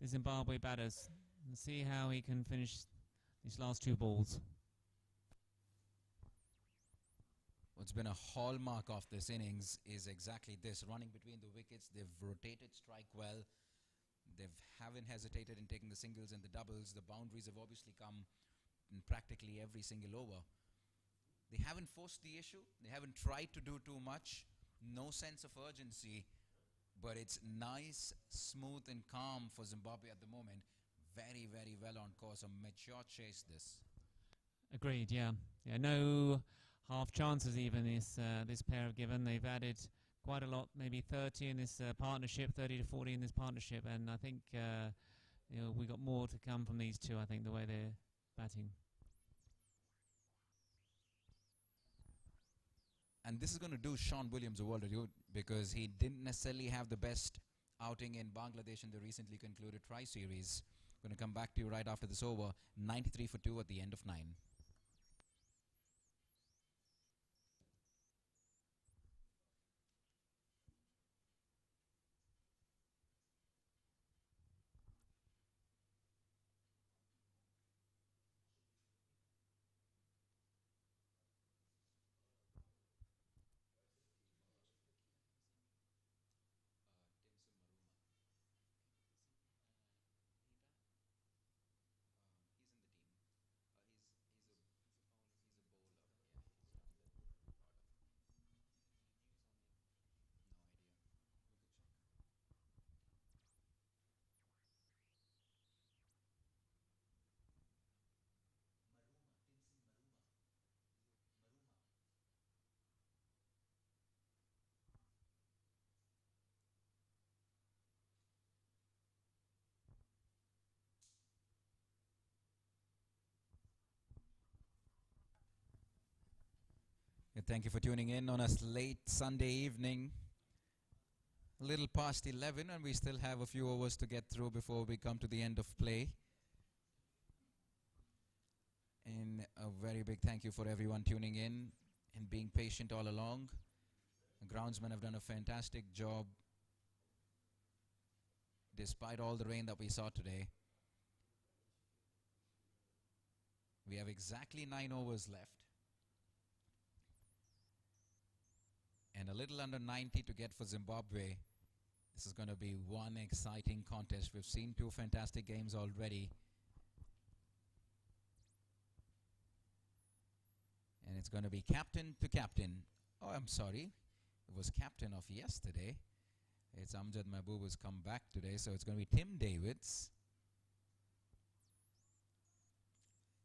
the Zimbabwe batters. And see how he can finish these last two balls. What's been a hallmark of this innings is exactly this, running between the wickets. They've rotated strike well. They haven't hesitated in taking the singles and the doubles. The boundaries have obviously come in practically every single over. They haven't forced the issue. They haven't tried to do too much. No sense of urgency. But it's nice, smooth and calm for Zimbabwe at the moment. Very, very well on course. A mature chase this. Agreed, yeah. Yeah, no half chances even this pair have given. They've added quite a lot, maybe 30 in this partnership, 30 to 40 in this partnership. And I think we got more to come from these two, I think, the way they're batting. And this is going to do Sean Williams a world of good because he didn't necessarily have the best outing in Bangladesh in the recently concluded tri-series. Going to come back to you right after this over. 93 for 2 at the end of 9. Thank you for tuning in on a late Sunday evening. A little past 11 and we still have a few overs to get through before we come to the end of play. And a very big thank you for everyone tuning in and being patient all along. The groundsmen have done a fantastic job despite all the rain that we saw today. We have exactly 9 overs left. And a little under 90 to get for Zimbabwe. This is going to be one exciting contest. We've seen 2 fantastic games already. And it's going to be captain to captain. Oh, I'm sorry. It was captain of yesterday. It's Amjad Mahboob who's come back today. So it's going to be Tim Davids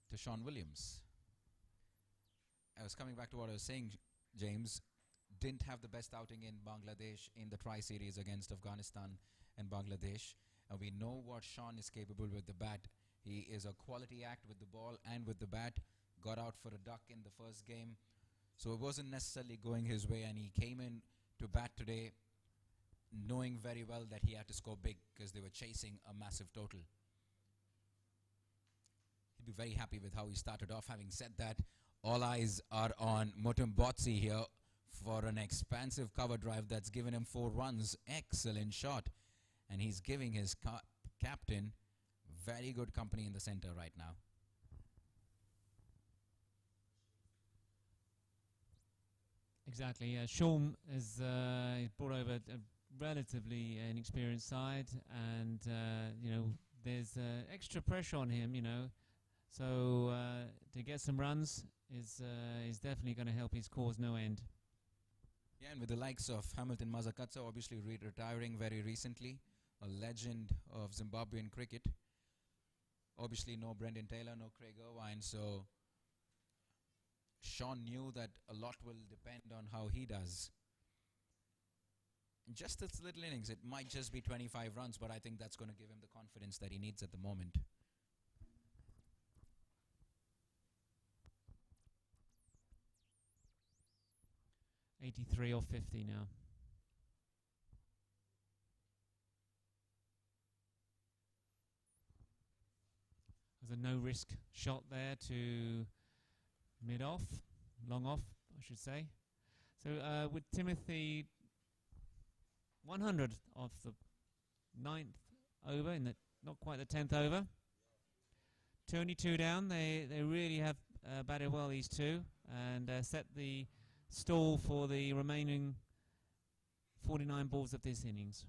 to Sean Williams. I was coming back to what I was saying, James. Didn't have the best outing in Bangladesh in the tri-series against Afghanistan and Bangladesh. And we know what Sean is capable with the bat. He is a quality act with the ball and with the bat. Got out for a duck in the first game. So it wasn't necessarily going his way, and he came in to bat today knowing very well that he had to score big because they were chasing a massive total. He'd be very happy with how he started off. Having said that, all eyes are on Motum Botsi here for an expansive cover drive that's given him 4 runs. Excellent shot. And he's giving his captain very good company in the center right now. Exactly. Yeah, Sean has brought over a relatively inexperienced side, and you know, there's extra pressure on him. You know, so to get some runs is definitely going to help his cause no end. Yeah, and with the likes of Hamilton Mazakatsa obviously retiring very recently, a legend of Zimbabwean cricket. Obviously no Brendan Taylor, no Craig Irvine, so Sean knew that a lot will depend on how he does. Just this little innings, it might just be 25 runs, but I think that's going to give him the confidence that he needs at the moment. '83 or 50 now. There's a no-risk shot there to mid-off, long off, I should say. So with Timothy 100 off the 9th over, in the not quite the 10th over. 22 down. They really have batted well, these two, and set the stall for the remaining 49 balls of this innings.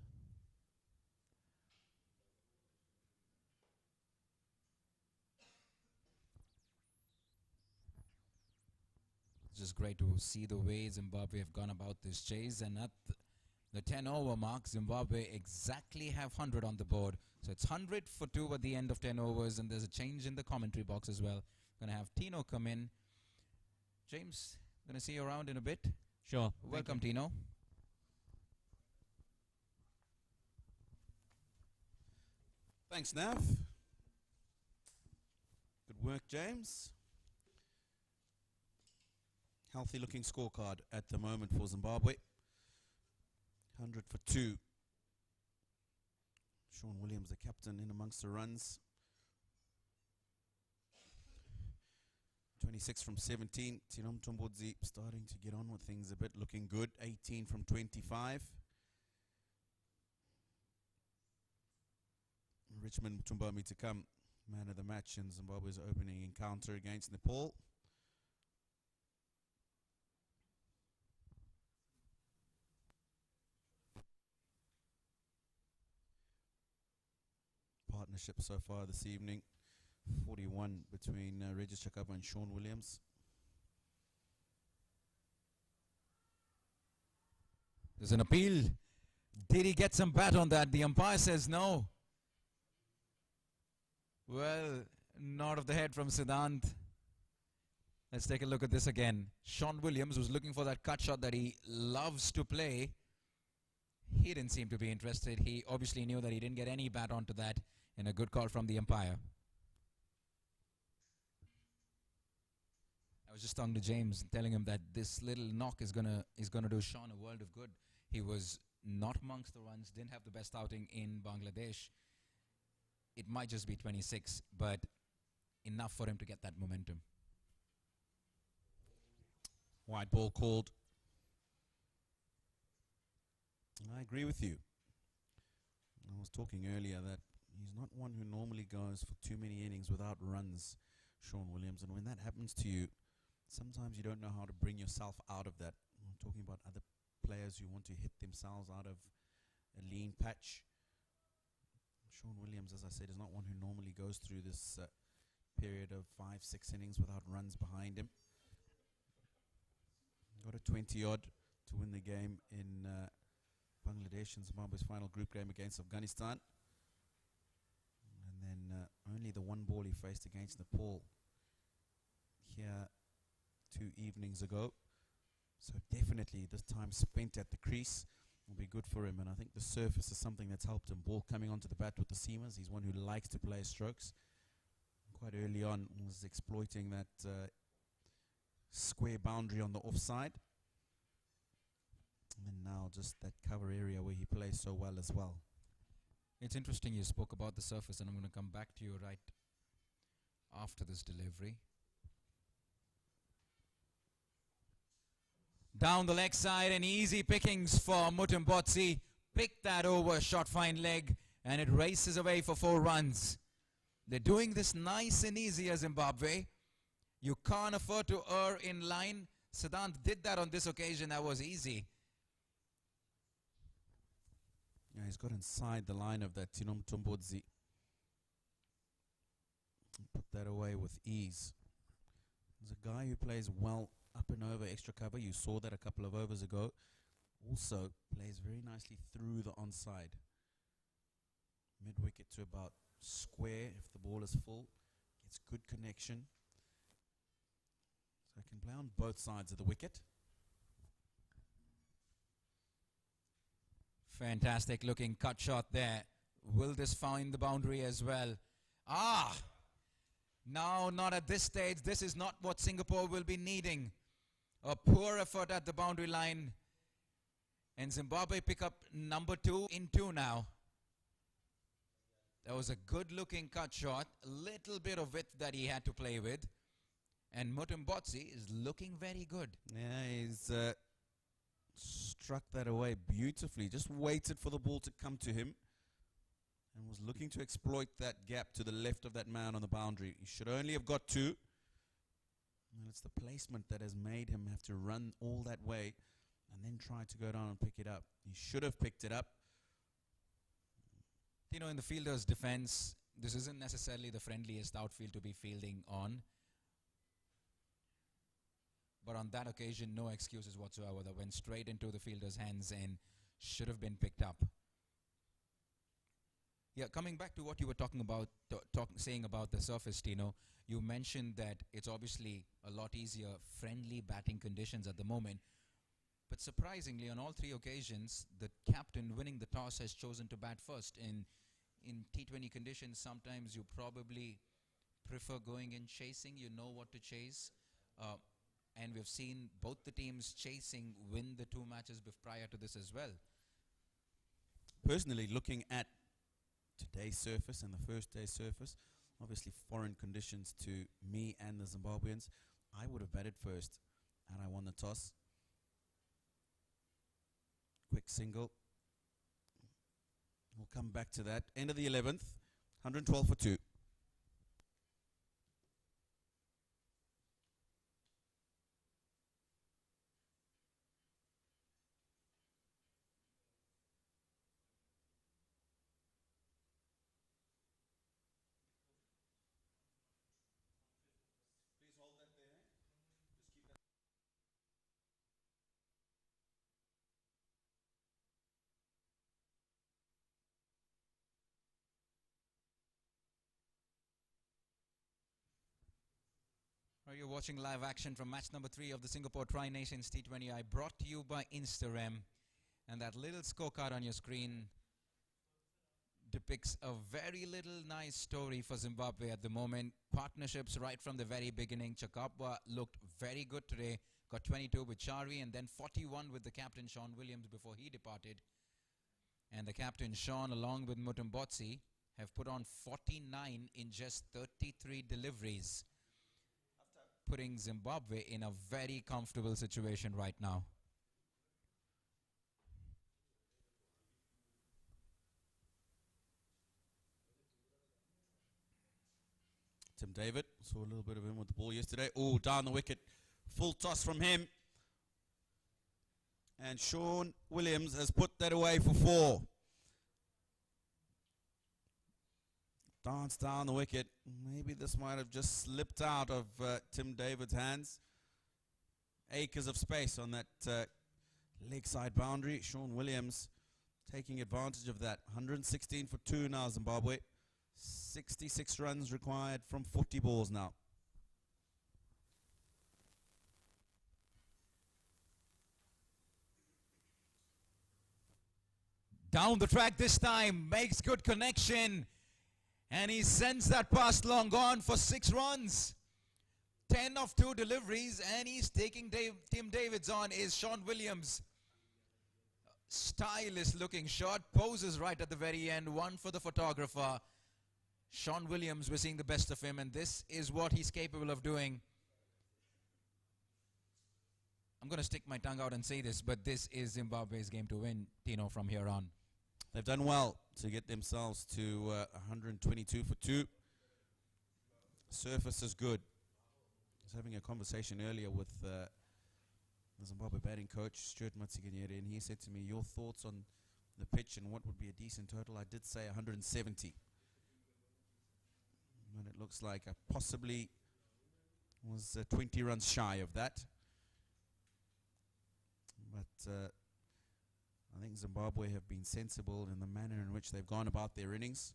It's just great to see the way Zimbabwe have gone about this chase, and at the 10 over mark, Zimbabwe exactly have 100 on the board. So it's 100 for 2 at the end of 10 overs, and there's a change in the commentary box as well. Going to have Tino come in. James, going to see you around in a bit. Sure. Welcome, Tino. Thanks, Nav. Good work, James. Healthy looking scorecard at the moment for Zimbabwe. 100 for 2. Sean Williams, the captain, in amongst the runs. 26 from 17. Tinom Tombodzi starting to get on with things a bit, looking good. 18 from 25. Richmond Mutumbami to come, man of the match in Zimbabwe's opening encounter against Nepal. Partnership so far this evening, 41 between Regis Chakaba and Sean Williams. There's an appeal. Did he get some bat on that? The umpire says no. Well, nod of the head from Siddhant. Let's take a look at this again. Sean Williams was looking for that cut shot that he loves to play. He didn't seem to be interested. He obviously knew that he didn't get any bat onto that, and a good call from the umpire. I was just talking to James, telling him that this little knock is gonna do Sean a world of good. He was not amongst the runs, didn't have the best outing in Bangladesh. It might just be 26, but enough for him to get that momentum. White ball called. I agree with you. I was talking earlier that he's not one who normally goes for too many innings without runs, Sean Williams. And when that happens to you, sometimes you don't know how to bring yourself out of that. I'm talking about other players who want to hit themselves out of a lean patch. Sean Williams, as I said, is not one who normally goes through this period of 5-6 innings without runs behind him. Got a 20-odd to win the game in Bangladesh in Zimbabwe's final group game against Afghanistan. And then only the one ball he faced against Nepal here 2 evenings ago. So definitely this time spent at the crease will be good for him, and I think the surface is something that's helped him. Ball coming onto the bat with the seamers. He's one who likes to play strokes. Quite early on was exploiting that square boundary on the offside. And then now just that cover area where he plays so well as well. It's interesting you spoke about the surface, and I'm going to come back to you right after this delivery. Down the leg side and easy pickings for Mutambotsi. Pick that over, shot fine leg, and it races away for 4 runs. They're doing this nice and easy as Zimbabwe. You can't afford to err in line. Siddhant did that on this occasion. That was easy. Yeah, he's got inside the line of that Tino Mutambotsi. Put that away with ease. There's a guy who plays well up and over extra cover. You saw that a couple of overs ago. Also plays very nicely through the onside. Mid-wicket to about square if the ball is full. Gets good connection. So can play on both sides of the wicket. Fantastic looking cut shot there. Will this find the boundary as well? Ah! No, not at this stage. This is not what Singapore will be needing. A poor effort at the boundary line. And Zimbabwe pick up number 2 in 2 now. That was a good looking cut shot. A little bit of width that he had to play with. And Mutambotsi is looking very good. Yeah, he's struck that away beautifully. Just waited for the ball to come to him and was looking to exploit that gap to the left of that man on the boundary. He should only have got 2. And it's the placement that has made him have to run all that way and then try to go down and pick it up. He should have picked it up. You know, in the fielder's defense, this isn't necessarily the friendliest outfield to be fielding on. But on that occasion, no excuses whatsoever. That went straight into the fielder's hands and should have been picked up. Yeah, coming back to what you were talking about, saying about the surface, Tino, you mentioned that it's obviously a lot easier, friendly batting conditions at the moment. But surprisingly, on all 3 occasions, the captain winning the toss has chosen to bat first. In T20 conditions, sometimes you probably prefer going in chasing. You know what to chase. And we've seen both the teams chasing win the 2 matches prior to this as well. Personally, looking at today's surface and the first day's surface, obviously foreign conditions to me and the Zimbabweans, I would have batted first and I won the toss. Quick single. We'll come back to that. End of the 11th, 112 for 2. You're watching live action from match number 3 of the Singapore Tri-Nations T20I, brought to you by Instagram. And that little scorecard on your screen depicts a very little nice story for Zimbabwe at the moment. Partnerships right from the very beginning. Chakabwa looked very good today. Got 22 with Chari and then 41 with the captain Sean Williams before he departed. And the captain Sean along with Mutambotsi have put on 49 in just 33 deliveries, putting Zimbabwe in a very comfortable situation right now. Tim David, saw a little bit of him with the ball yesterday. Oh, down the wicket. Full toss from him. And Sean Williams has put that away for 4. Dance down the wicket. Maybe this might have just slipped out of Tim David's hands. Acres of space on that leg side boundary. Sean Williams taking advantage of that. 116 for 2 now, Zimbabwe. 66 runs required from 40 balls now. Down the track this time, makes good connection. And he sends that past long on for 6 runs. 10 of 2 deliveries, and he's taking Tim David's on is Sean Williams. Stylish looking shot, poses right at the very end, one for the photographer. Sean Williams, we're seeing the best of him, and this is what he's capable of doing. I'm going to stick my tongue out and say this, but this is Zimbabwe's game to win, Tino, from here on. They've done well to get themselves to 122 for 2. Surface is good. I was having a conversation earlier with the Zimbabwe batting coach, Stuart Matsiganyeri, and he said to me, your thoughts on the pitch and what would be a decent total? I did say 170. And it looks like I possibly was 20 runs shy of that. But I think Zimbabwe have been sensible in the manner in which they've gone about their innings.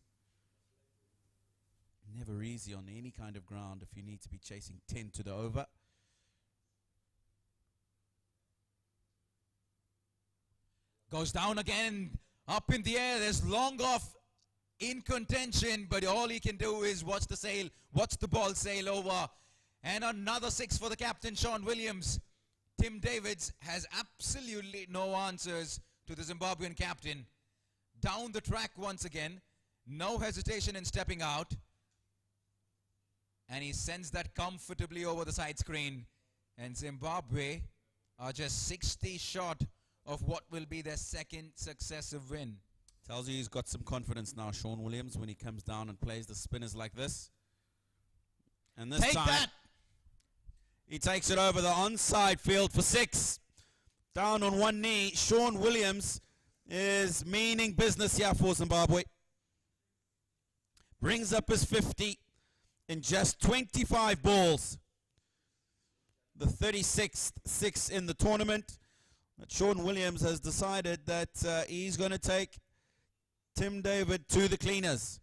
Never easy on any kind of ground if you need to be chasing 10 to the over. Goes down again, up in the air. There's long off in contention, but all he can do is watch the ball sail over. And another 6 for the captain, Sean Williams. Tim Davids has absolutely no answers to the Zimbabwean captain. Down the track once again. No hesitation in stepping out. And he sends that comfortably over the side screen. And Zimbabwe are just 60 short of what will be their second successive win. Tells you he's got some confidence now, Sean Williams, when he comes down and plays the spinners like this. And this time, he takes it over the onside field for 6. Down on one knee, Sean Williams is meaning business here for Zimbabwe. Brings up his 50 in just 25 balls. The 36th 6 in the tournament. But Sean Williams has decided that he's going to take Tim David to the cleaners.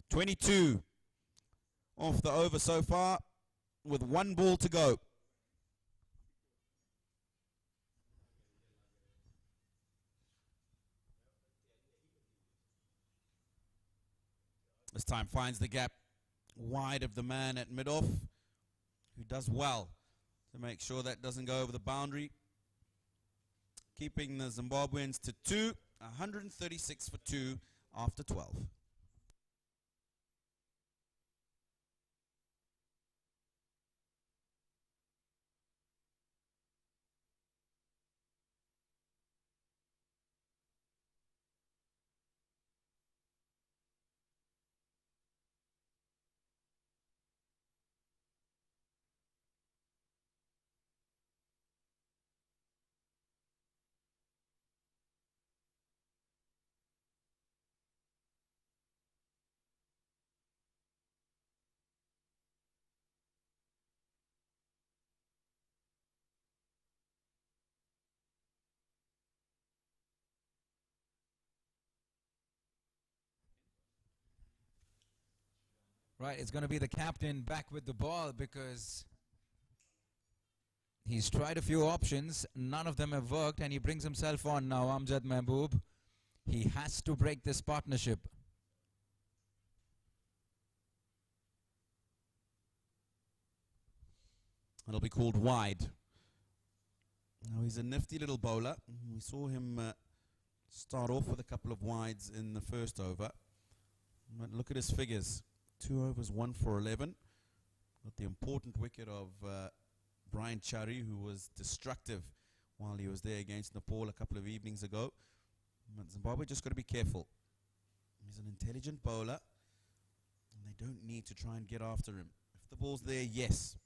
22 off the over so far, with 1 ball to go. This time finds the gap wide of the man at mid-off, who does well to make sure that doesn't go over the boundary. Keeping the Zimbabweans to 2, 136 for 2 after 12. Right, it's going to be the captain back with the ball because he's tried a few options. None of them have worked, and he brings himself on now, Amjad Mahboob. He has to break this partnership. It'll be called wide. Now he's a nifty little bowler. We saw him start off with a couple of wides in the first over. But look at his figures. 2 overs, 1 for 11. Got the important wicket of Brian Chari, who was destructive while he was there against Nepal a couple of evenings ago. But Zimbabwe just got to be careful. He's an intelligent bowler, and they don't need to try and get after him. If the ball's there, yes.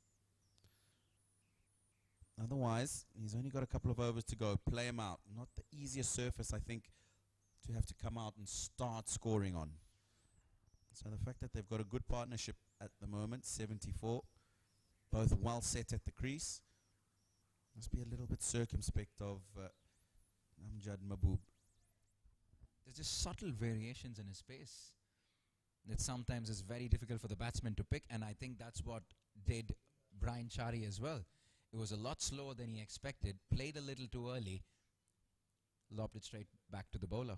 Otherwise, he's only got a couple of overs to go. Play him out. Not the easiest surface, I think, to have to come out and start scoring on. So the fact that they've got a good partnership at the moment, 74, both well set at the crease, must be a little bit circumspect of Amjad Mahboob. There's just subtle variations in his pace that sometimes is very difficult for the batsman to pick, and I think that's what did Brian Chari as well. It was a lot slower than he expected, played a little too early, lobbed it straight back to the bowler.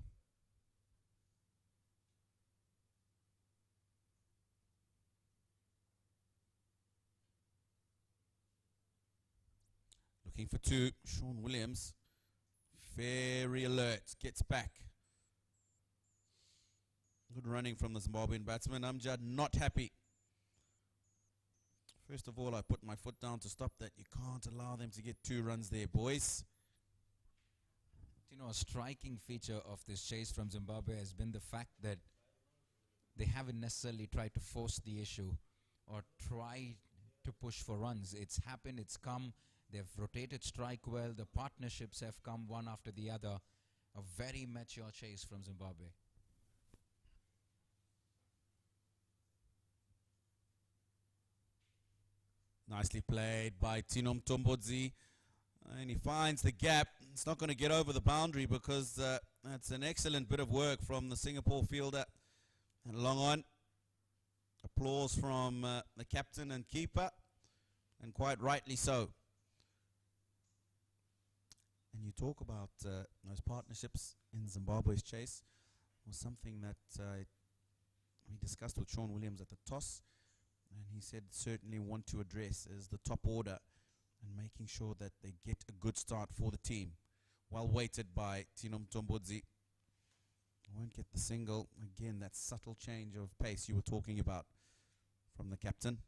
Looking for 2, Sean Williams, very alert, gets back. Good running from the Zimbabwean batsman. Amjad not happy. First of all, I put my foot down to stop that. You can't allow them to get 2 runs there, boys. You know, a striking feature of this chase from Zimbabwe has been the fact that they haven't necessarily tried to force the issue or try to push for runs. It's happened, it's come. They've rotated strike well. The partnerships have come one after the other. A very mature chase from Zimbabwe. Nicely played by Tinom Tombodzi. And he finds the gap. It's not going to get over the boundary because that's an excellent bit of work from the Singapore fielder. And long on. Applause from the captain and keeper. And quite rightly so. And you talk about those partnerships in Zimbabwe's chase. Was something that we discussed with Sean Williams at the toss. And he said certainly want to address is the top order and making sure that they get a good start for the team. Well weighted by Tinom Tombodzi. Won't get the single. Again, that subtle change of pace you were talking about from the captain.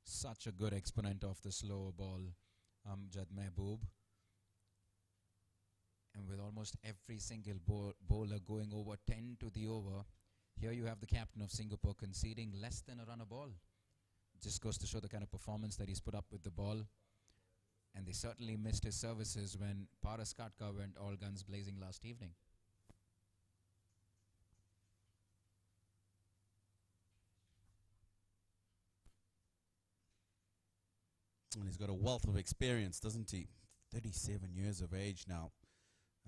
Such a good exponent of the slower ball, Amjad Mehboob. And with almost every single bowler going over 10 to the over, here you have the captain of Singapore conceding less than a run a ball. Just goes to show the kind of performance that he's put up with the ball. And they certainly missed his services when Paras Katka went all guns blazing last evening. And he's got a wealth of experience, doesn't he? 37 years of age now.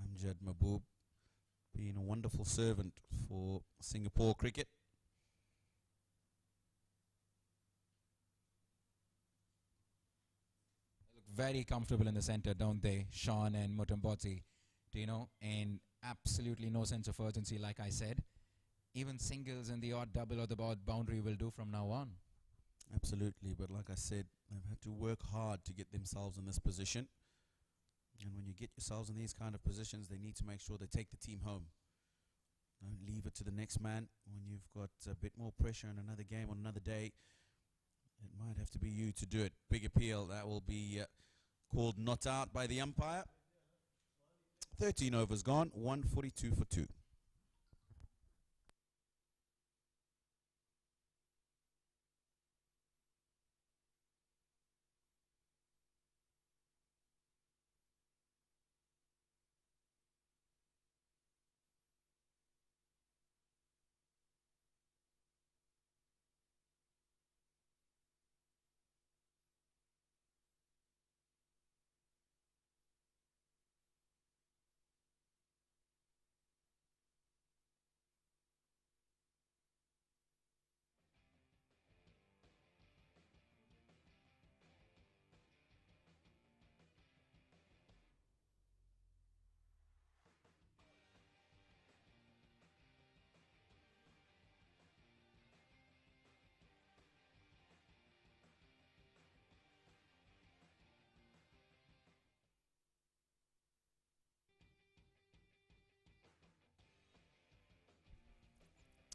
Amjad Mehboob being a wonderful servant for Singapore cricket. They look very comfortable in the center, don't they? Sean and Mutamboti, and absolutely no sense of urgency, like I said. Even singles and the odd double or the odd boundary will do from now on. Absolutely, but like I said, they've had to work hard to get themselves in this position. And when you get yourselves in these kind of positions, they need to make sure they take the team home. Don't leave it to the next man. When you've got a bit more pressure in another game on another day, it might have to be you to do it. Big appeal. That will be called not out by the umpire. 13 overs gone, 142 for 2.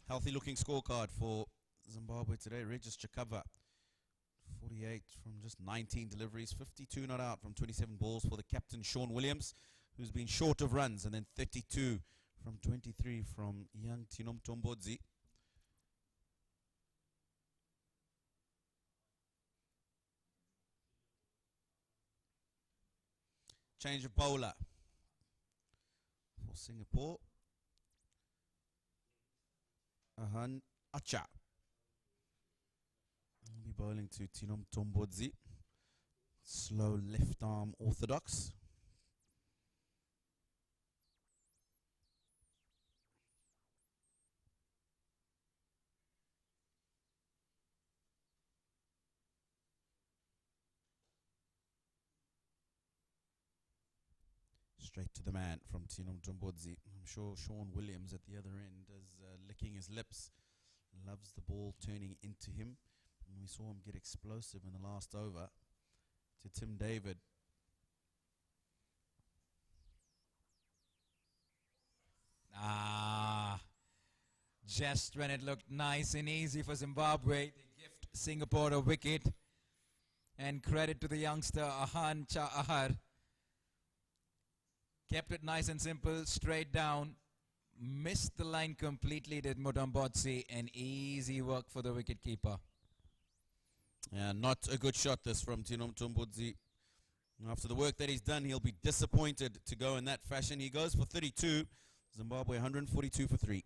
Healthy looking scorecard for Zimbabwe today. Regis Chakava, 48 from just 19 deliveries, 52 not out from 27 balls for the captain Sean Williams, who's been short of runs, and then 32 from 23 from young Tinom Tombodzi. Change of bowler for Singapore. Ahan Acha will be bowling to Tinom Tombodzi. Slow left arm orthodox. Straight to the man from Tinom Tombodzi. I'm sure Sean Williams at the other end is licking his lips. Loves the ball turning into him. And we saw him get explosive in the last over to Tim David. Just when it looked nice and easy for Zimbabwe, they gift Singapore a wicket. And credit to the youngster Ahan Chahar. Kept it nice and simple, straight down. Missed the line completely, did Mutambotsi, and easy work for the wicketkeeper. Yeah, not a good shot this from Tino Mtumbudzi. After the work that he's done, he'll be disappointed to go in that fashion. He goes for 32. Zimbabwe 142 for 3.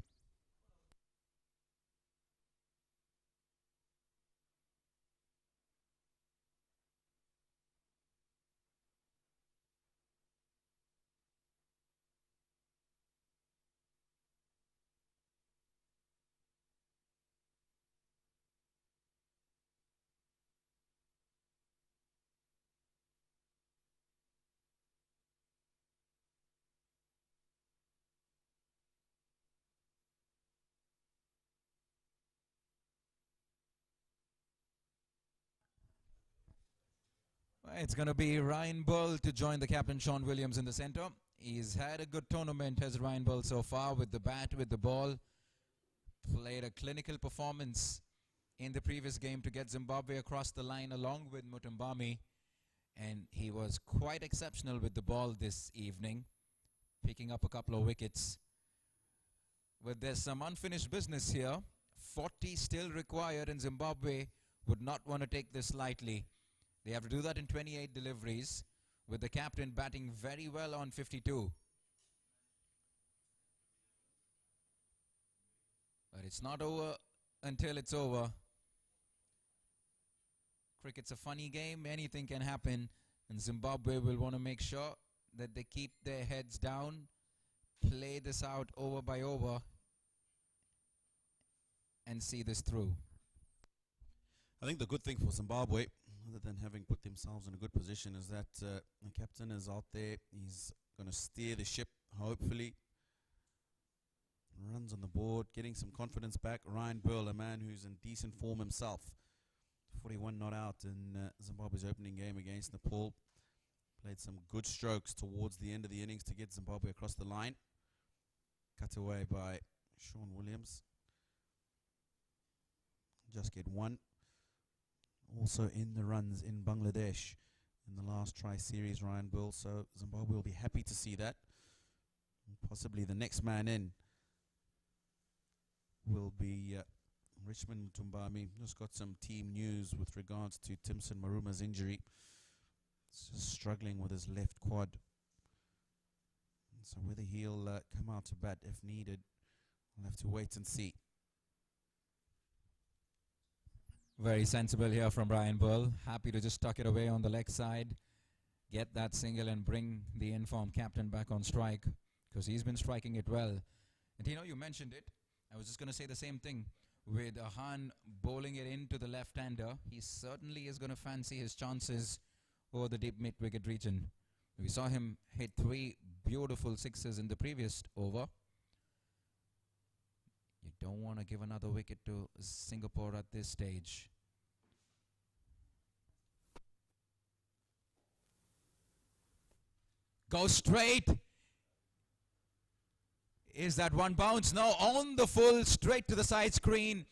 It's going to be Ryan Bull to join the captain Sean Williams in the center. He's had a good tournament, has Ryan Bull, so far, with the bat, with the ball. Played a clinical performance in the previous game to get Zimbabwe across the line along with Mutambami. And he was quite exceptional with the ball this evening, picking up a couple of wickets. But there's some unfinished business here. 40 still required, and Zimbabwe would not want to take this lightly. They have to do that in 28 deliveries, with the captain batting very well on 52. But it's not over until it's over. Cricket's a funny game. Anything can happen. And Zimbabwe will want to make sure that they keep their heads down, play this out over by over, and see this through. I think the good thing for Zimbabwe, other than having put themselves in a good position, is that the captain is out there. He's going to steer the ship, hopefully. Runs on the board, getting some confidence back. Ryan Bull, a man who's in decent form himself. 41 not out in Zimbabwe's opening game against Nepal. Played some good strokes towards the end of the innings to get Zimbabwe across the line. Cut away by Sean Williams. Just get one. Also in the runs in Bangladesh in the last tri-series, Ryan Bull. So Zimbabwe will be happy to see that. And possibly the next man in will be Richmond Mutumbami. Just got some team news with regards to Timson Maruma's injury. He's just struggling with his left quad. And so whether he'll come out to bat if needed, we'll have to wait and see. Very sensible here from Ryan Bull. Happy to just tuck it away on the leg side, get that single and bring the informed captain back on strike, because he's been striking it well. And you mentioned it. I was just going to say the same thing. With Ahan bowling it into the left-hander, he certainly is going to fancy his chances over the deep mid-wicket region. We saw him hit 3 beautiful sixes in the previous over. You don't want to give another wicket to Singapore at this stage. Go straight. Is that one bounce? No, on the full, straight to the side screen.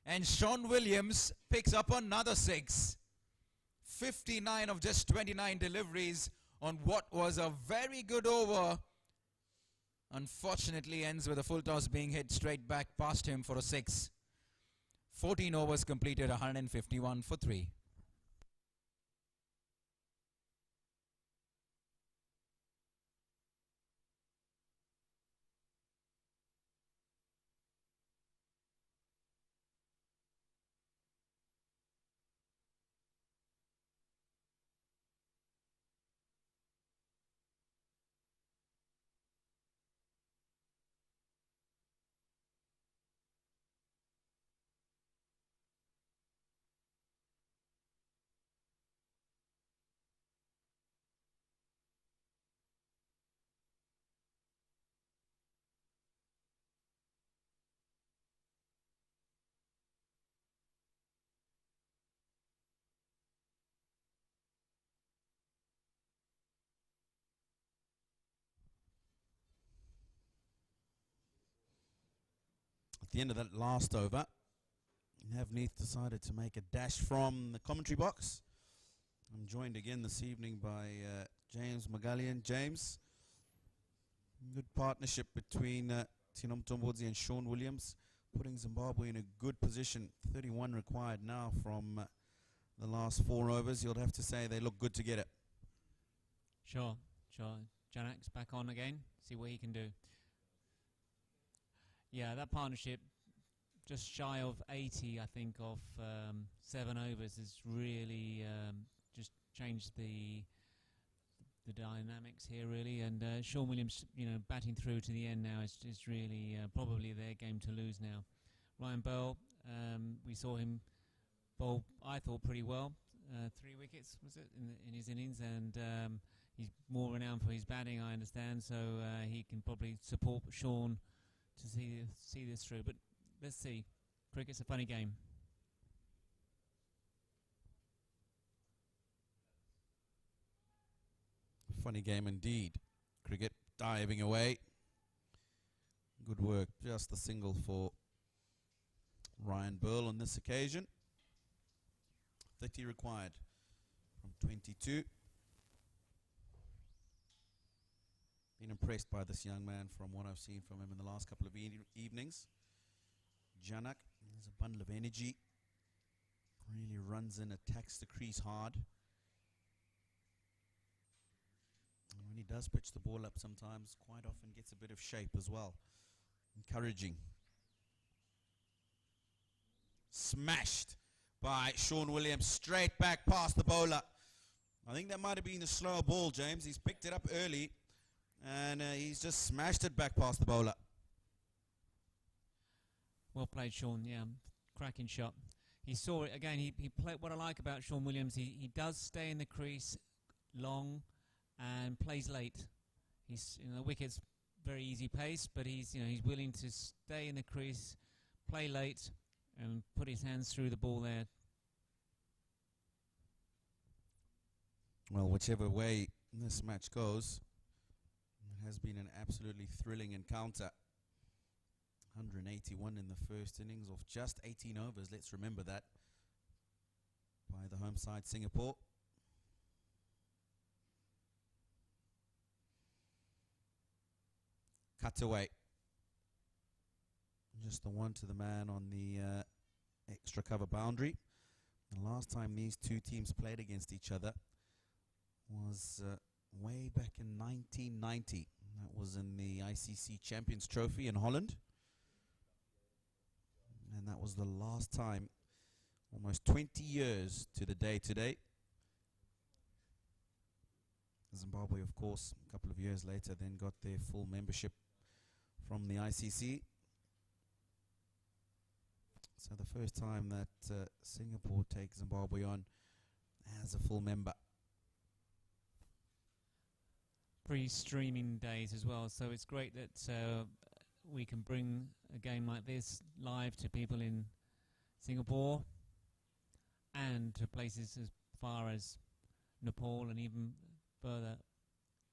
And Sean Williams picks up another 6. 59 of just 29 deliveries on what was a very good over. Unfortunately ends with a full toss being hit straight back past him for a 6. 14 overs completed, 151 for 3. At the end of that last over, Navneeth decided to make a dash from the commentary box. I'm joined again this evening by James Magallian. James, good partnership between Tino Mtombodzi and Sean Williams, putting Zimbabwe in a good position. 31 required now from the last 4 overs. You'll have to say they look good to get it. Sure. Janak's back on again. See what he can do. Yeah, that partnership, just shy of 80, I think, of 7 overs has really just changed the dynamics here, really. And Sean Williams, batting through to the end now is really probably their game to lose now. Ryan Burl, we saw him bowl, I thought, pretty well. 3 wickets, was it, in his innings, and he's more renowned for his batting, I understand, so he can probably support Sean to see this through. But let's see. Cricket's a funny game. Funny game indeed. Cricket diving away. Good work. Just the single for Ryan Burl on this occasion. 30 required from 22. Been impressed by this young man from what I've seen from him in the last couple of evenings. Janak has a bundle of energy. Really runs in, attacks the crease hard. And when he does pitch the ball up sometimes, quite often gets a bit of shape as well. Encouraging. Smashed by Sean Williams, straight back past the bowler. I think that might have been a slower ball, James. He's picked it up early, and he's just smashed it back past the bowler. Well played, Sean. Yeah, cracking shot. He saw it again. He played. What I like about Sean Williams, he does stay in the crease long and plays late. He's the wicket's very easy pace, but he's willing to stay in the crease, play late, and put his hands through the ball there. Well, whichever way this match goes, it has been an absolutely thrilling encounter. 181 in the first innings of just 18 overs. Let's remember that. By the home side, Singapore. Cut away. Just the one to the man on the extra cover boundary. The last time these two teams played against each other was way back in 1990. That was in the ICC Champions Trophy in Holland. And that was the last time, almost 20 years to the day today. Zimbabwe, of course, a couple of years later, then got their full membership from the ICC. So the first time that Singapore takes Zimbabwe on as a full member. Pre-streaming days as well, so it's great that we can bring a game like this live to people in Singapore and to places as far as Nepal and even further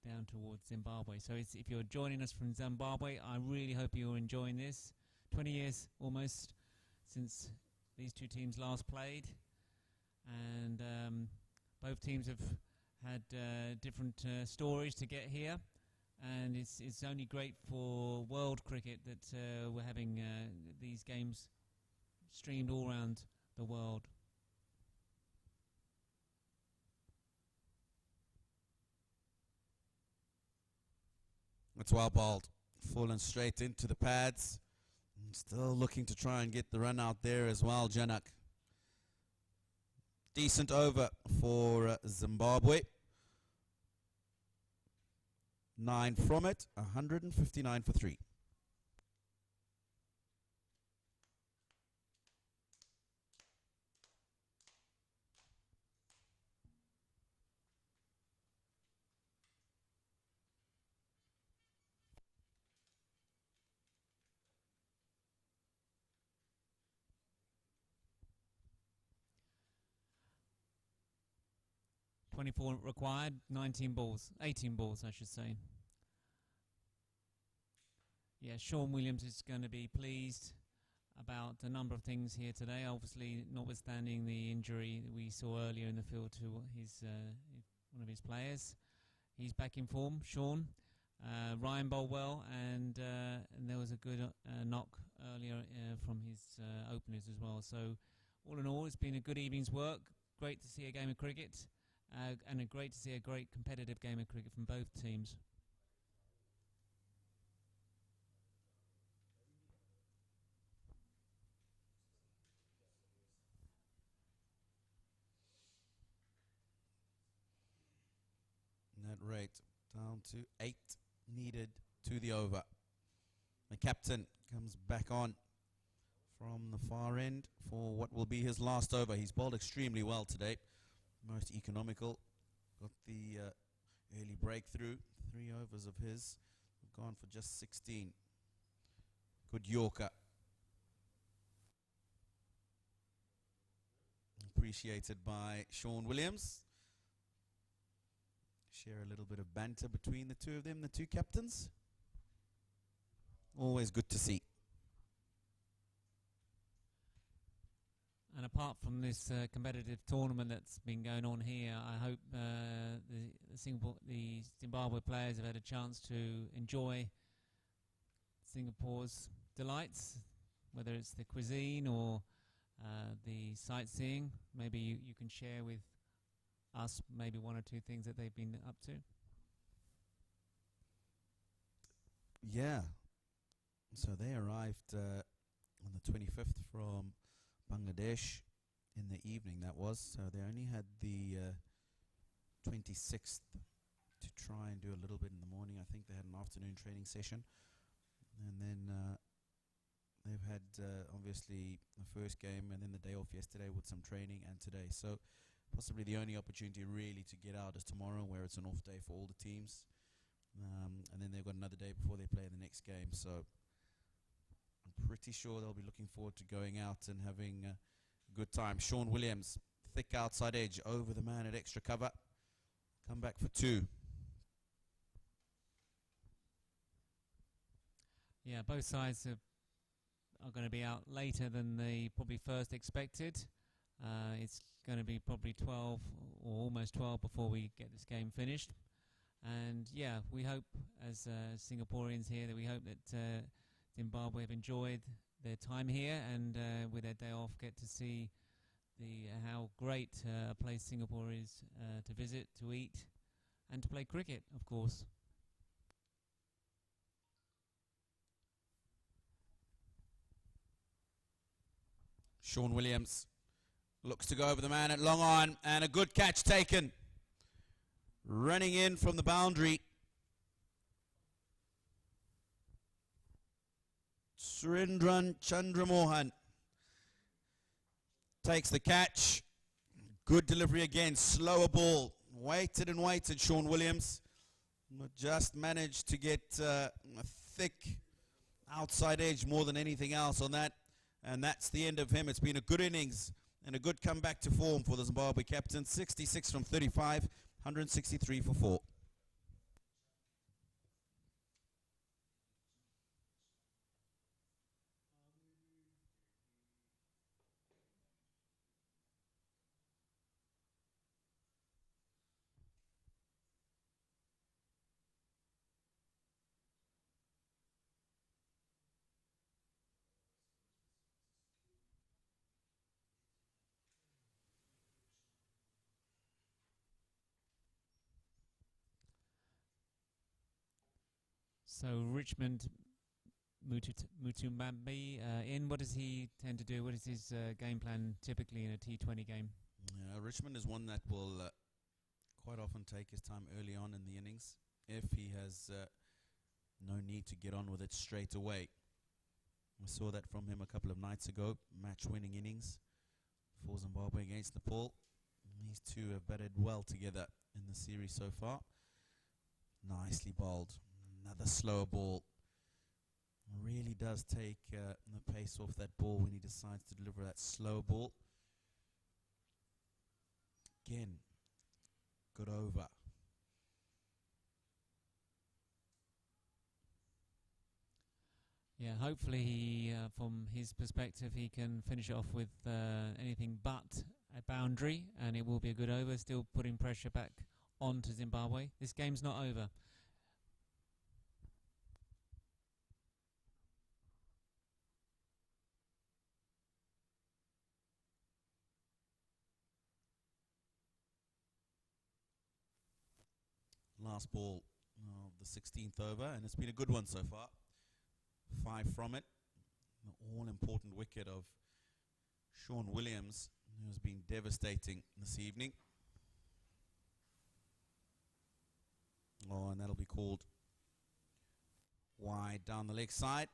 down towards Zimbabwe. So if you're joining us from Zimbabwe, I really hope you're enjoying this. 20 years almost since these two teams last played, and both teams have had different stories to get here, and it's only great for world cricket that we're having these games streamed all around the world. It's well bowled, fallen straight into the pads. And still looking to try and get the run out there as well, Janak. Decent over for Zimbabwe. 9 from it, 159 for 3. .24 required, 18 balls, I should say. Yeah, Sean Williams is going to be pleased. about a number of things here today. Obviously, notwithstanding the injury that we saw earlier in the field to one of his players, he's back in form. Sean, Ryan bowled well, and there was a good knock earlier from his openers as well. So, all in all, it's been a good evening's work. Great to see a game of cricket, and great to see a great competitive game of cricket from both teams. Net rate down to 8 needed to the over. The captain comes back on from the far end for what will be his last over. He's bowled extremely well today. Most economical. Got the early breakthrough. 3 overs of his. Gone for just 16. Good Yorker. Appreciated by Sean Williams. Share a little bit of banter between the two of them, the two captains. Always good to see. And apart from this competitive tournament that's been going on here, I hope the Zimbabwe players have had a chance to enjoy Singapore's delights, whether it's the cuisine or the sightseeing. Maybe you can share with us maybe 1 or 2 things that they've been up to. Yeah. So they arrived on the 25th from Bangladesh in the evening, that was. So they only had the 26th to try and do a little bit in the morning. I think they had an afternoon training session. And then they've had obviously the first game and then the day off yesterday with some training and today. So possibly the only opportunity really to get out is tomorrow, where it's an off day for all the teams. And then they've got another day before they play the next game. So I'm pretty sure they'll be looking forward to going out and having a good time. Sean Williams, thick outside edge, over the man at extra cover. Come back for 2. Yeah, both sides are going to be out later than they probably first expected. It's going to be probably 12 or almost 12 before we get this game finished. And yeah, we hope as Singaporeans here that we hope that Zimbabwe have enjoyed their time here and with their day off get to see how great a place Singapore is to visit, to eat and to play cricket, of course. Sean Williams looks to go over the man at long on, and a good catch taken. Running in from the boundary. Surendran Chandramohan takes the catch. Good delivery again, slower ball. Waited and waited, Sean Williams. But just managed to get a thick outside edge more than anything else on that. And that's the end of him. It's been a good innings and a good comeback to form for the Zimbabwe captain. 66 from 35, 163 for 4. So Richmond Mutumambi what does he tend to do? What is his game plan typically in a T20 game? Richmond is one that will quite often take his time early on in the innings if he has no need to get on with it straight away. I saw that from him a couple of nights ago, match-winning innings for Zimbabwe against Nepal. These two have batted well together in the series so far. Nicely bowled. Another slower ball. Really does take the pace off that ball when he decides to deliver that slow ball. Again, good over. Yeah, hopefully he, from his perspective, he can finish it off with anything but a boundary, and it will be a good over, still putting pressure back onto Zimbabwe. This game's not over. Last ball of the 16th over, and it's been a good one so far. 5 from it. The all-important wicket of Sean Williams, who has been devastating this evening. Oh, and that'll be called wide down the leg side.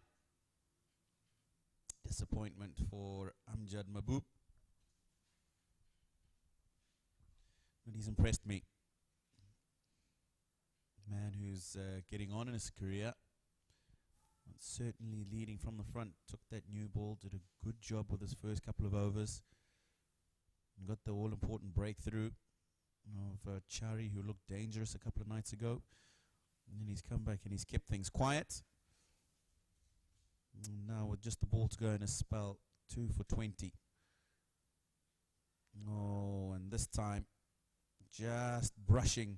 Disappointment for Amjad Mahbub. But he's impressed me. Man who's getting on in his career. And certainly leading from the front. Took that new ball, did a good job with his first couple of overs. And got the all-important breakthrough of Chari, who looked dangerous a couple of nights ago. And then he's come back and he's kept things quiet. And now with just the ball to go in a spell, 2 for 20. Oh, and this time just brushing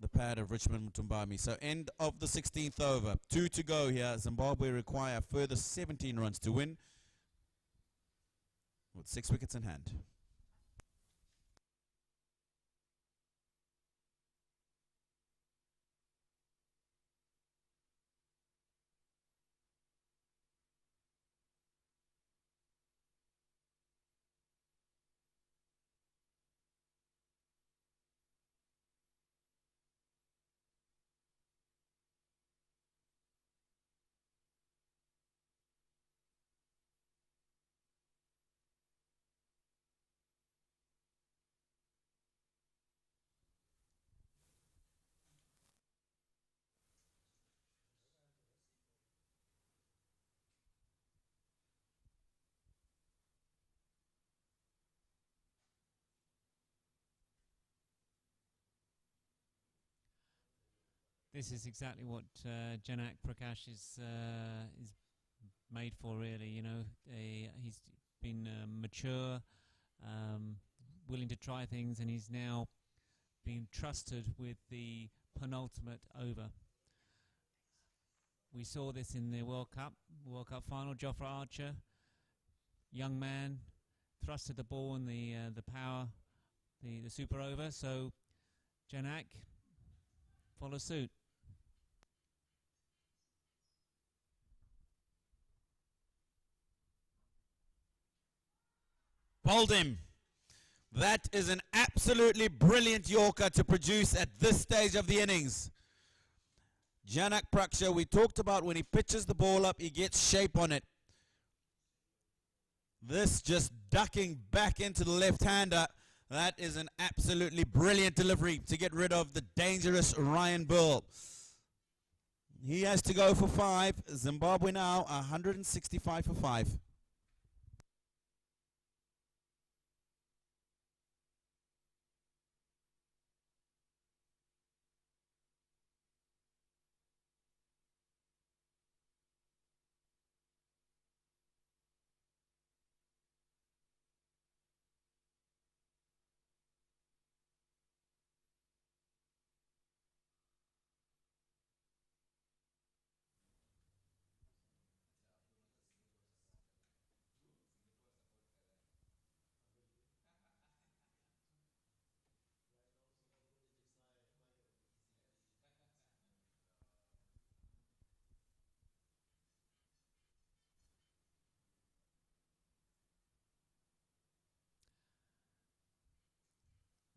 the pad of Richmond Mutumbami. So end of the 16th over. 2 to go here. Zimbabwe require a further 17 runs to win, with 6 wickets in hand. This is exactly what Janak Prakash is made for, really. You know, he's been mature, willing to try things, and he's now being trusted with the penultimate over. We saw this in the World Cup final. Jofra Archer, young man, thrusted the ball in the power, the super over. So Janak follows suit. Bowled him. That is an absolutely brilliant Yorker to produce at this stage of the innings. Janak Praksha, we talked about when he pitches the ball up, he gets shape on it. This just ducking back into the left-hander. That is an absolutely brilliant delivery to get rid of the dangerous Ryan Burl. He has to go for 5. Zimbabwe now 165 for 5.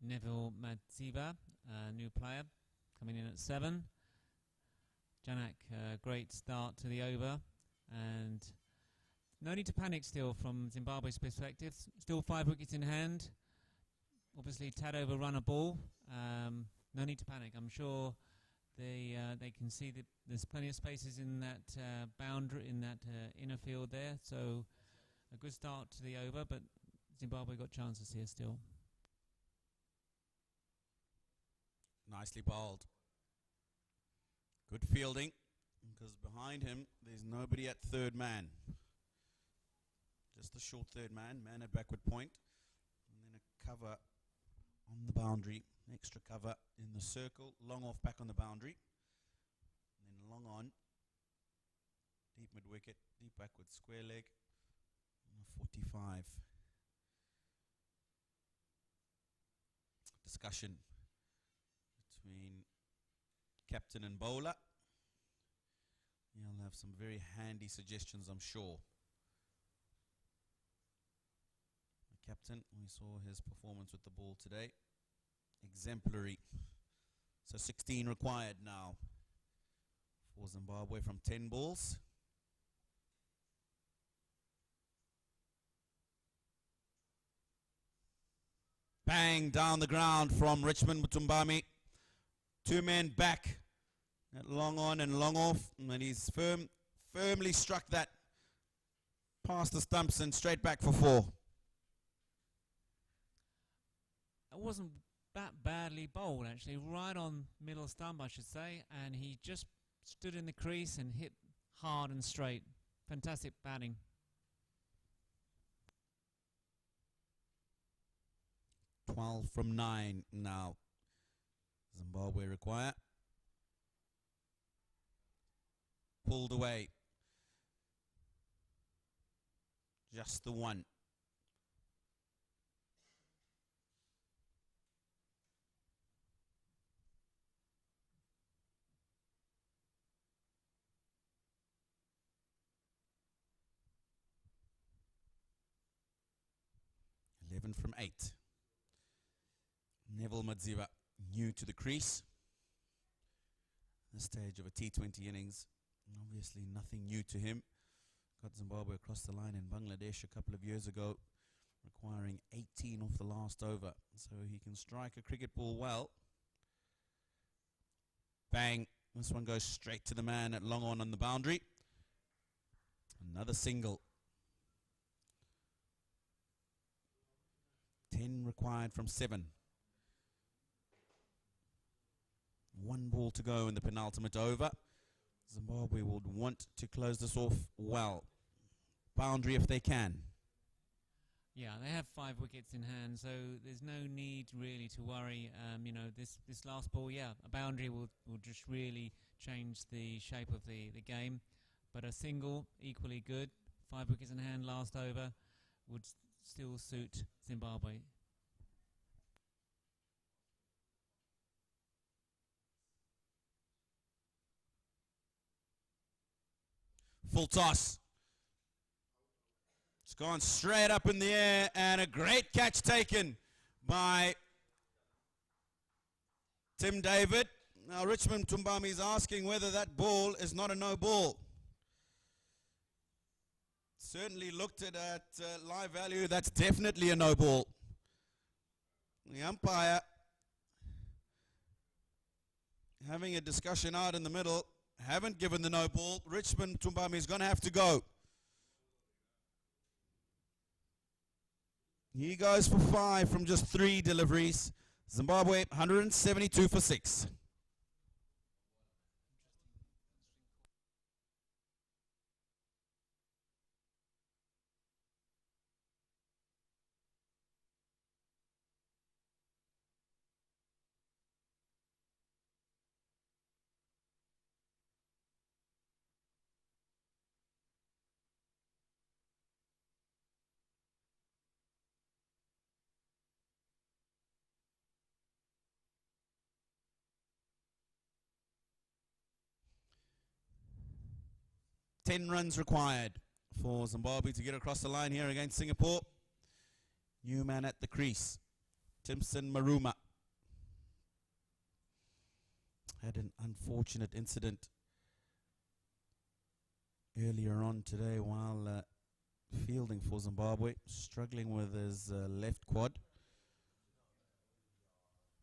Neville Madziva, new player, coming in at 7. Janak, great start to the over, and no need to panic still from Zimbabwe's perspective. Still 5 wickets in hand. Obviously, Tad overrun a ball. No need to panic. I'm sure they can see that there's plenty of spaces in that boundary, in that inner field there. So a good start to the over, but Zimbabwe got chances here still. Nicely bowled. Good fielding. because behind him there's nobody at third man. Just a short third man, man at backward point, and then a cover on the boundary, extra cover in the circle, long off back on the boundary, and then long on, deep mid wicket, deep backward square leg, and a 45. Discussion between captain and bowler. He'll have some very handy suggestions, I'm sure. The captain, we saw his performance with the ball today. Exemplary. So 16 required now for Zimbabwe from 10 balls. Bang down the ground from Richmond Mutumbami. Two men back. That long on and long off, and he's firmly struck that past the stumps and straight back for 4. It wasn't that badly bowled, actually. Right on middle stump, I should say, and he just stood in the crease and hit hard and straight. Fantastic batting. Twelve from 9 now. Zimbabwe require. Pulled away. Just the one. Eleven from 8. Neville Madziva, new to the crease. This stage of a T20 innings. Obviously nothing new to him. Got Zimbabwe across the line in Bangladesh a couple of years ago, requiring 18 off the last over. So he can strike a cricket ball well. Bang. This one goes straight to the man at long on the boundary. Another single. 10 required from 7. 1 ball to go in the penultimate over. Zimbabwe would want to close this off well. Boundary if they can. Yeah, they have 5 wickets in hand, so there's no need really to worry. This last ball, a boundary will just really change the shape of the game. But a single, equally good, 5 wickets in hand last over, would still suit Zimbabwe. Full toss. It's gone straight up in the air, and a great catch taken by Tim David. Now Richmond Tumbami is asking whether that ball is not a no ball. Certainly looked at live value, that's definitely a no ball. The umpire having a discussion out in the middle. Haven't given the no ball. Richmond Tumbami is going to have to go. He goes for 5 from just 3 deliveries. Zimbabwe 172 for 6. Ten runs required for Zimbabwe to get across the line here against Singapore. New man at the crease, Timson Maruma. Had an unfortunate incident earlier on today while fielding for Zimbabwe, struggling with his left quad.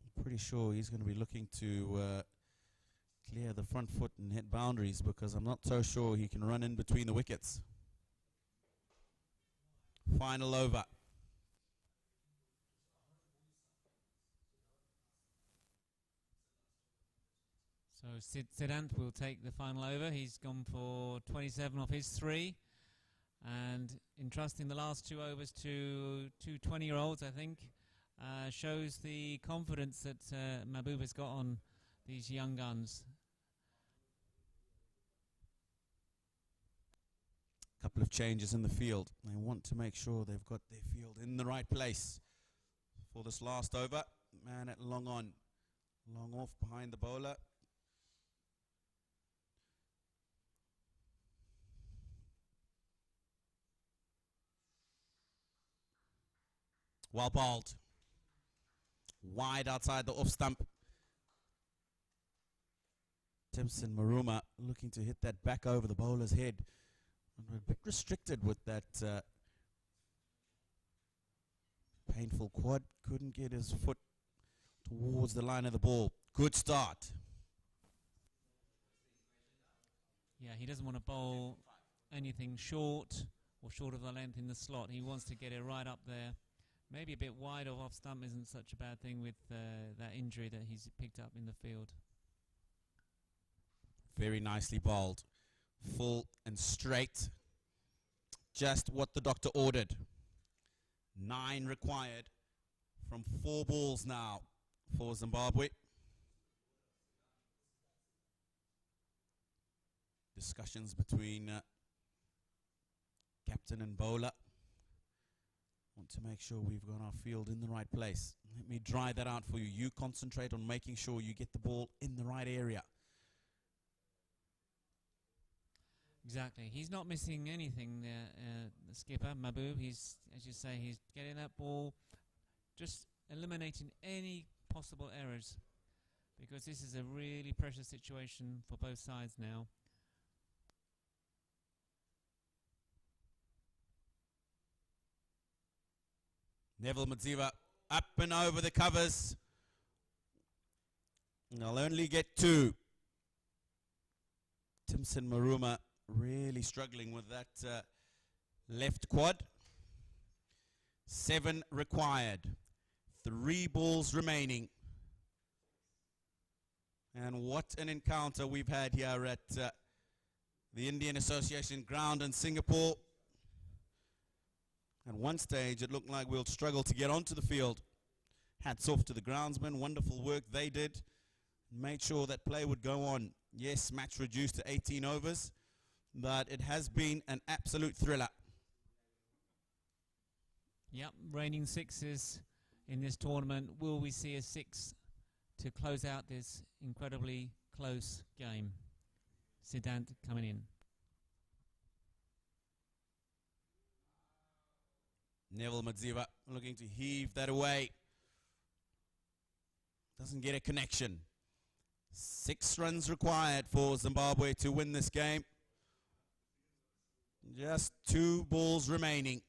I'm pretty sure he's going to be looking to clear the front foot and hit boundaries, because I'm not so sure he can run in between the wickets. Final over. So Siddhant will take the final over. He's gone for 27 off his 3. And entrusting the last 2 overs to two 20-year-olds, I think, shows the confidence that Mahbub has got on these young guns. Couple of changes in the field. They want to make sure they've got their field in the right place for this last over. Man at long on, long off behind the bowler. Well bowled. Wide outside the off stump. Timson Maruma looking to hit that back over the bowler's head. A bit restricted with that painful quad. Couldn't get his foot towards the line of the ball. Good start. Yeah, he doesn't want to bowl anything short or short of the length in the slot. He wants to get it right up there. Maybe a bit wide of off stump isn't such a bad thing with that injury that he's picked up in the field. Very nicely bowled. Full and straight. Just what the doctor ordered. 9 required from 4 balls now for Zimbabwe. Discussions between captain and bowler. Want to make sure we've got our field in the right place. Let me dry that out for you. You concentrate on making sure you get the ball in the right area. Exactly. He's not missing anything there, the skipper, Mahbub. He's, as you say, he's getting that ball, just eliminating any possible errors, because this is a really precious situation for both sides now. Neville Madziva up and over the covers. They'll only get 2. Timson Maruma really struggling with that left quad. 7 required. 3 balls remaining. And what an encounter we've had here at the Indian Association ground in Singapore. At one stage, it looked like we'll struggle to get onto the field. Hats off to the groundsmen. Wonderful work they did. Made sure that play would go on. Yes, match reduced to 18 overs, but it has been an absolute thriller. Yep, reigning 6s in this tournament. Will we see a 6 to close out this incredibly close game? Siddhant coming in. Neville Madziva looking to heave that away. Doesn't get a connection. 6 runs required for Zimbabwe to win this game. Just 2 balls remaining.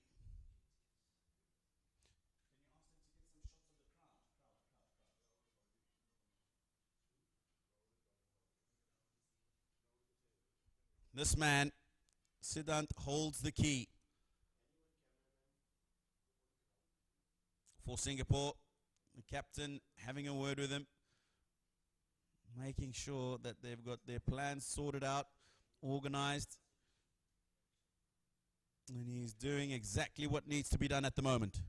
This man, Siddhant, holds the key for Singapore. The captain having a word with him, making sure that they've got their plans sorted out, organized, and he's doing exactly what needs to be done at the moment.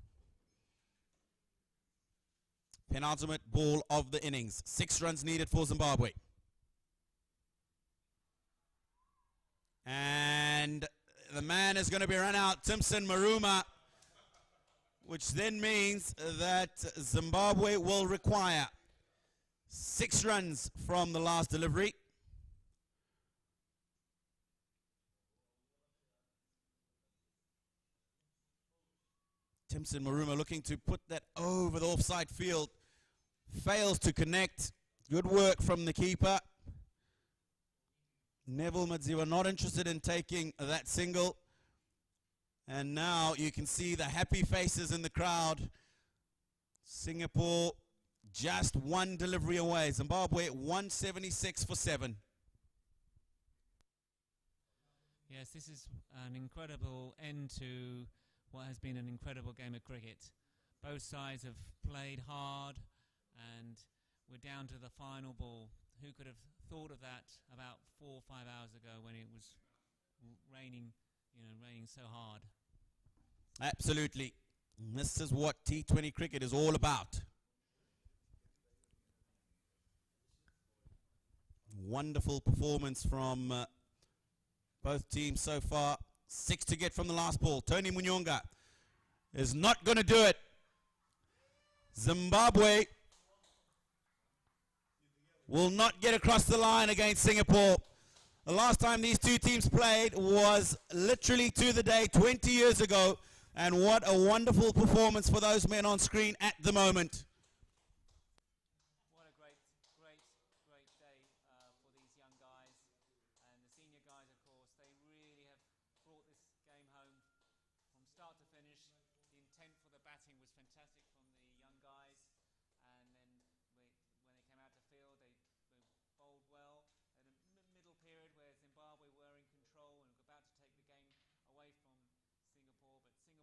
Penultimate ball of the innings. 6 runs needed for Zimbabwe. And the man is going to be run out, Timson Maruma, which then means that Zimbabwe will require 6 runs from the last delivery. Timson Maruma looking to put that over the offside field. Fails to connect. Good work from the keeper. Neville Madziva not interested in taking that single. And now you can see the happy faces in the crowd. Singapore just 1 delivery away. Zimbabwe 176 for 7. Yes, this is an incredible end to what has been an incredible game of cricket. Both sides have played hard, and we're down to the final ball. who could have thought of that about 4 or 5 hours ago when it was raining, raining so hard. Absolutely. And this is what T20 cricket is all about. Wonderful performance from both teams so far. 6 to get from the last ball. Tony Munyonga is not going to do it. Zimbabwe will not get across the line against Singapore. The last time these two teams played was literally to the day 20 years ago. And what a wonderful performance for those men on screen at the moment. What a great day for these young guys. And the senior guys, of course, they really have brought this game home from start to finish. The intent for the batting was fantastic from the young guys.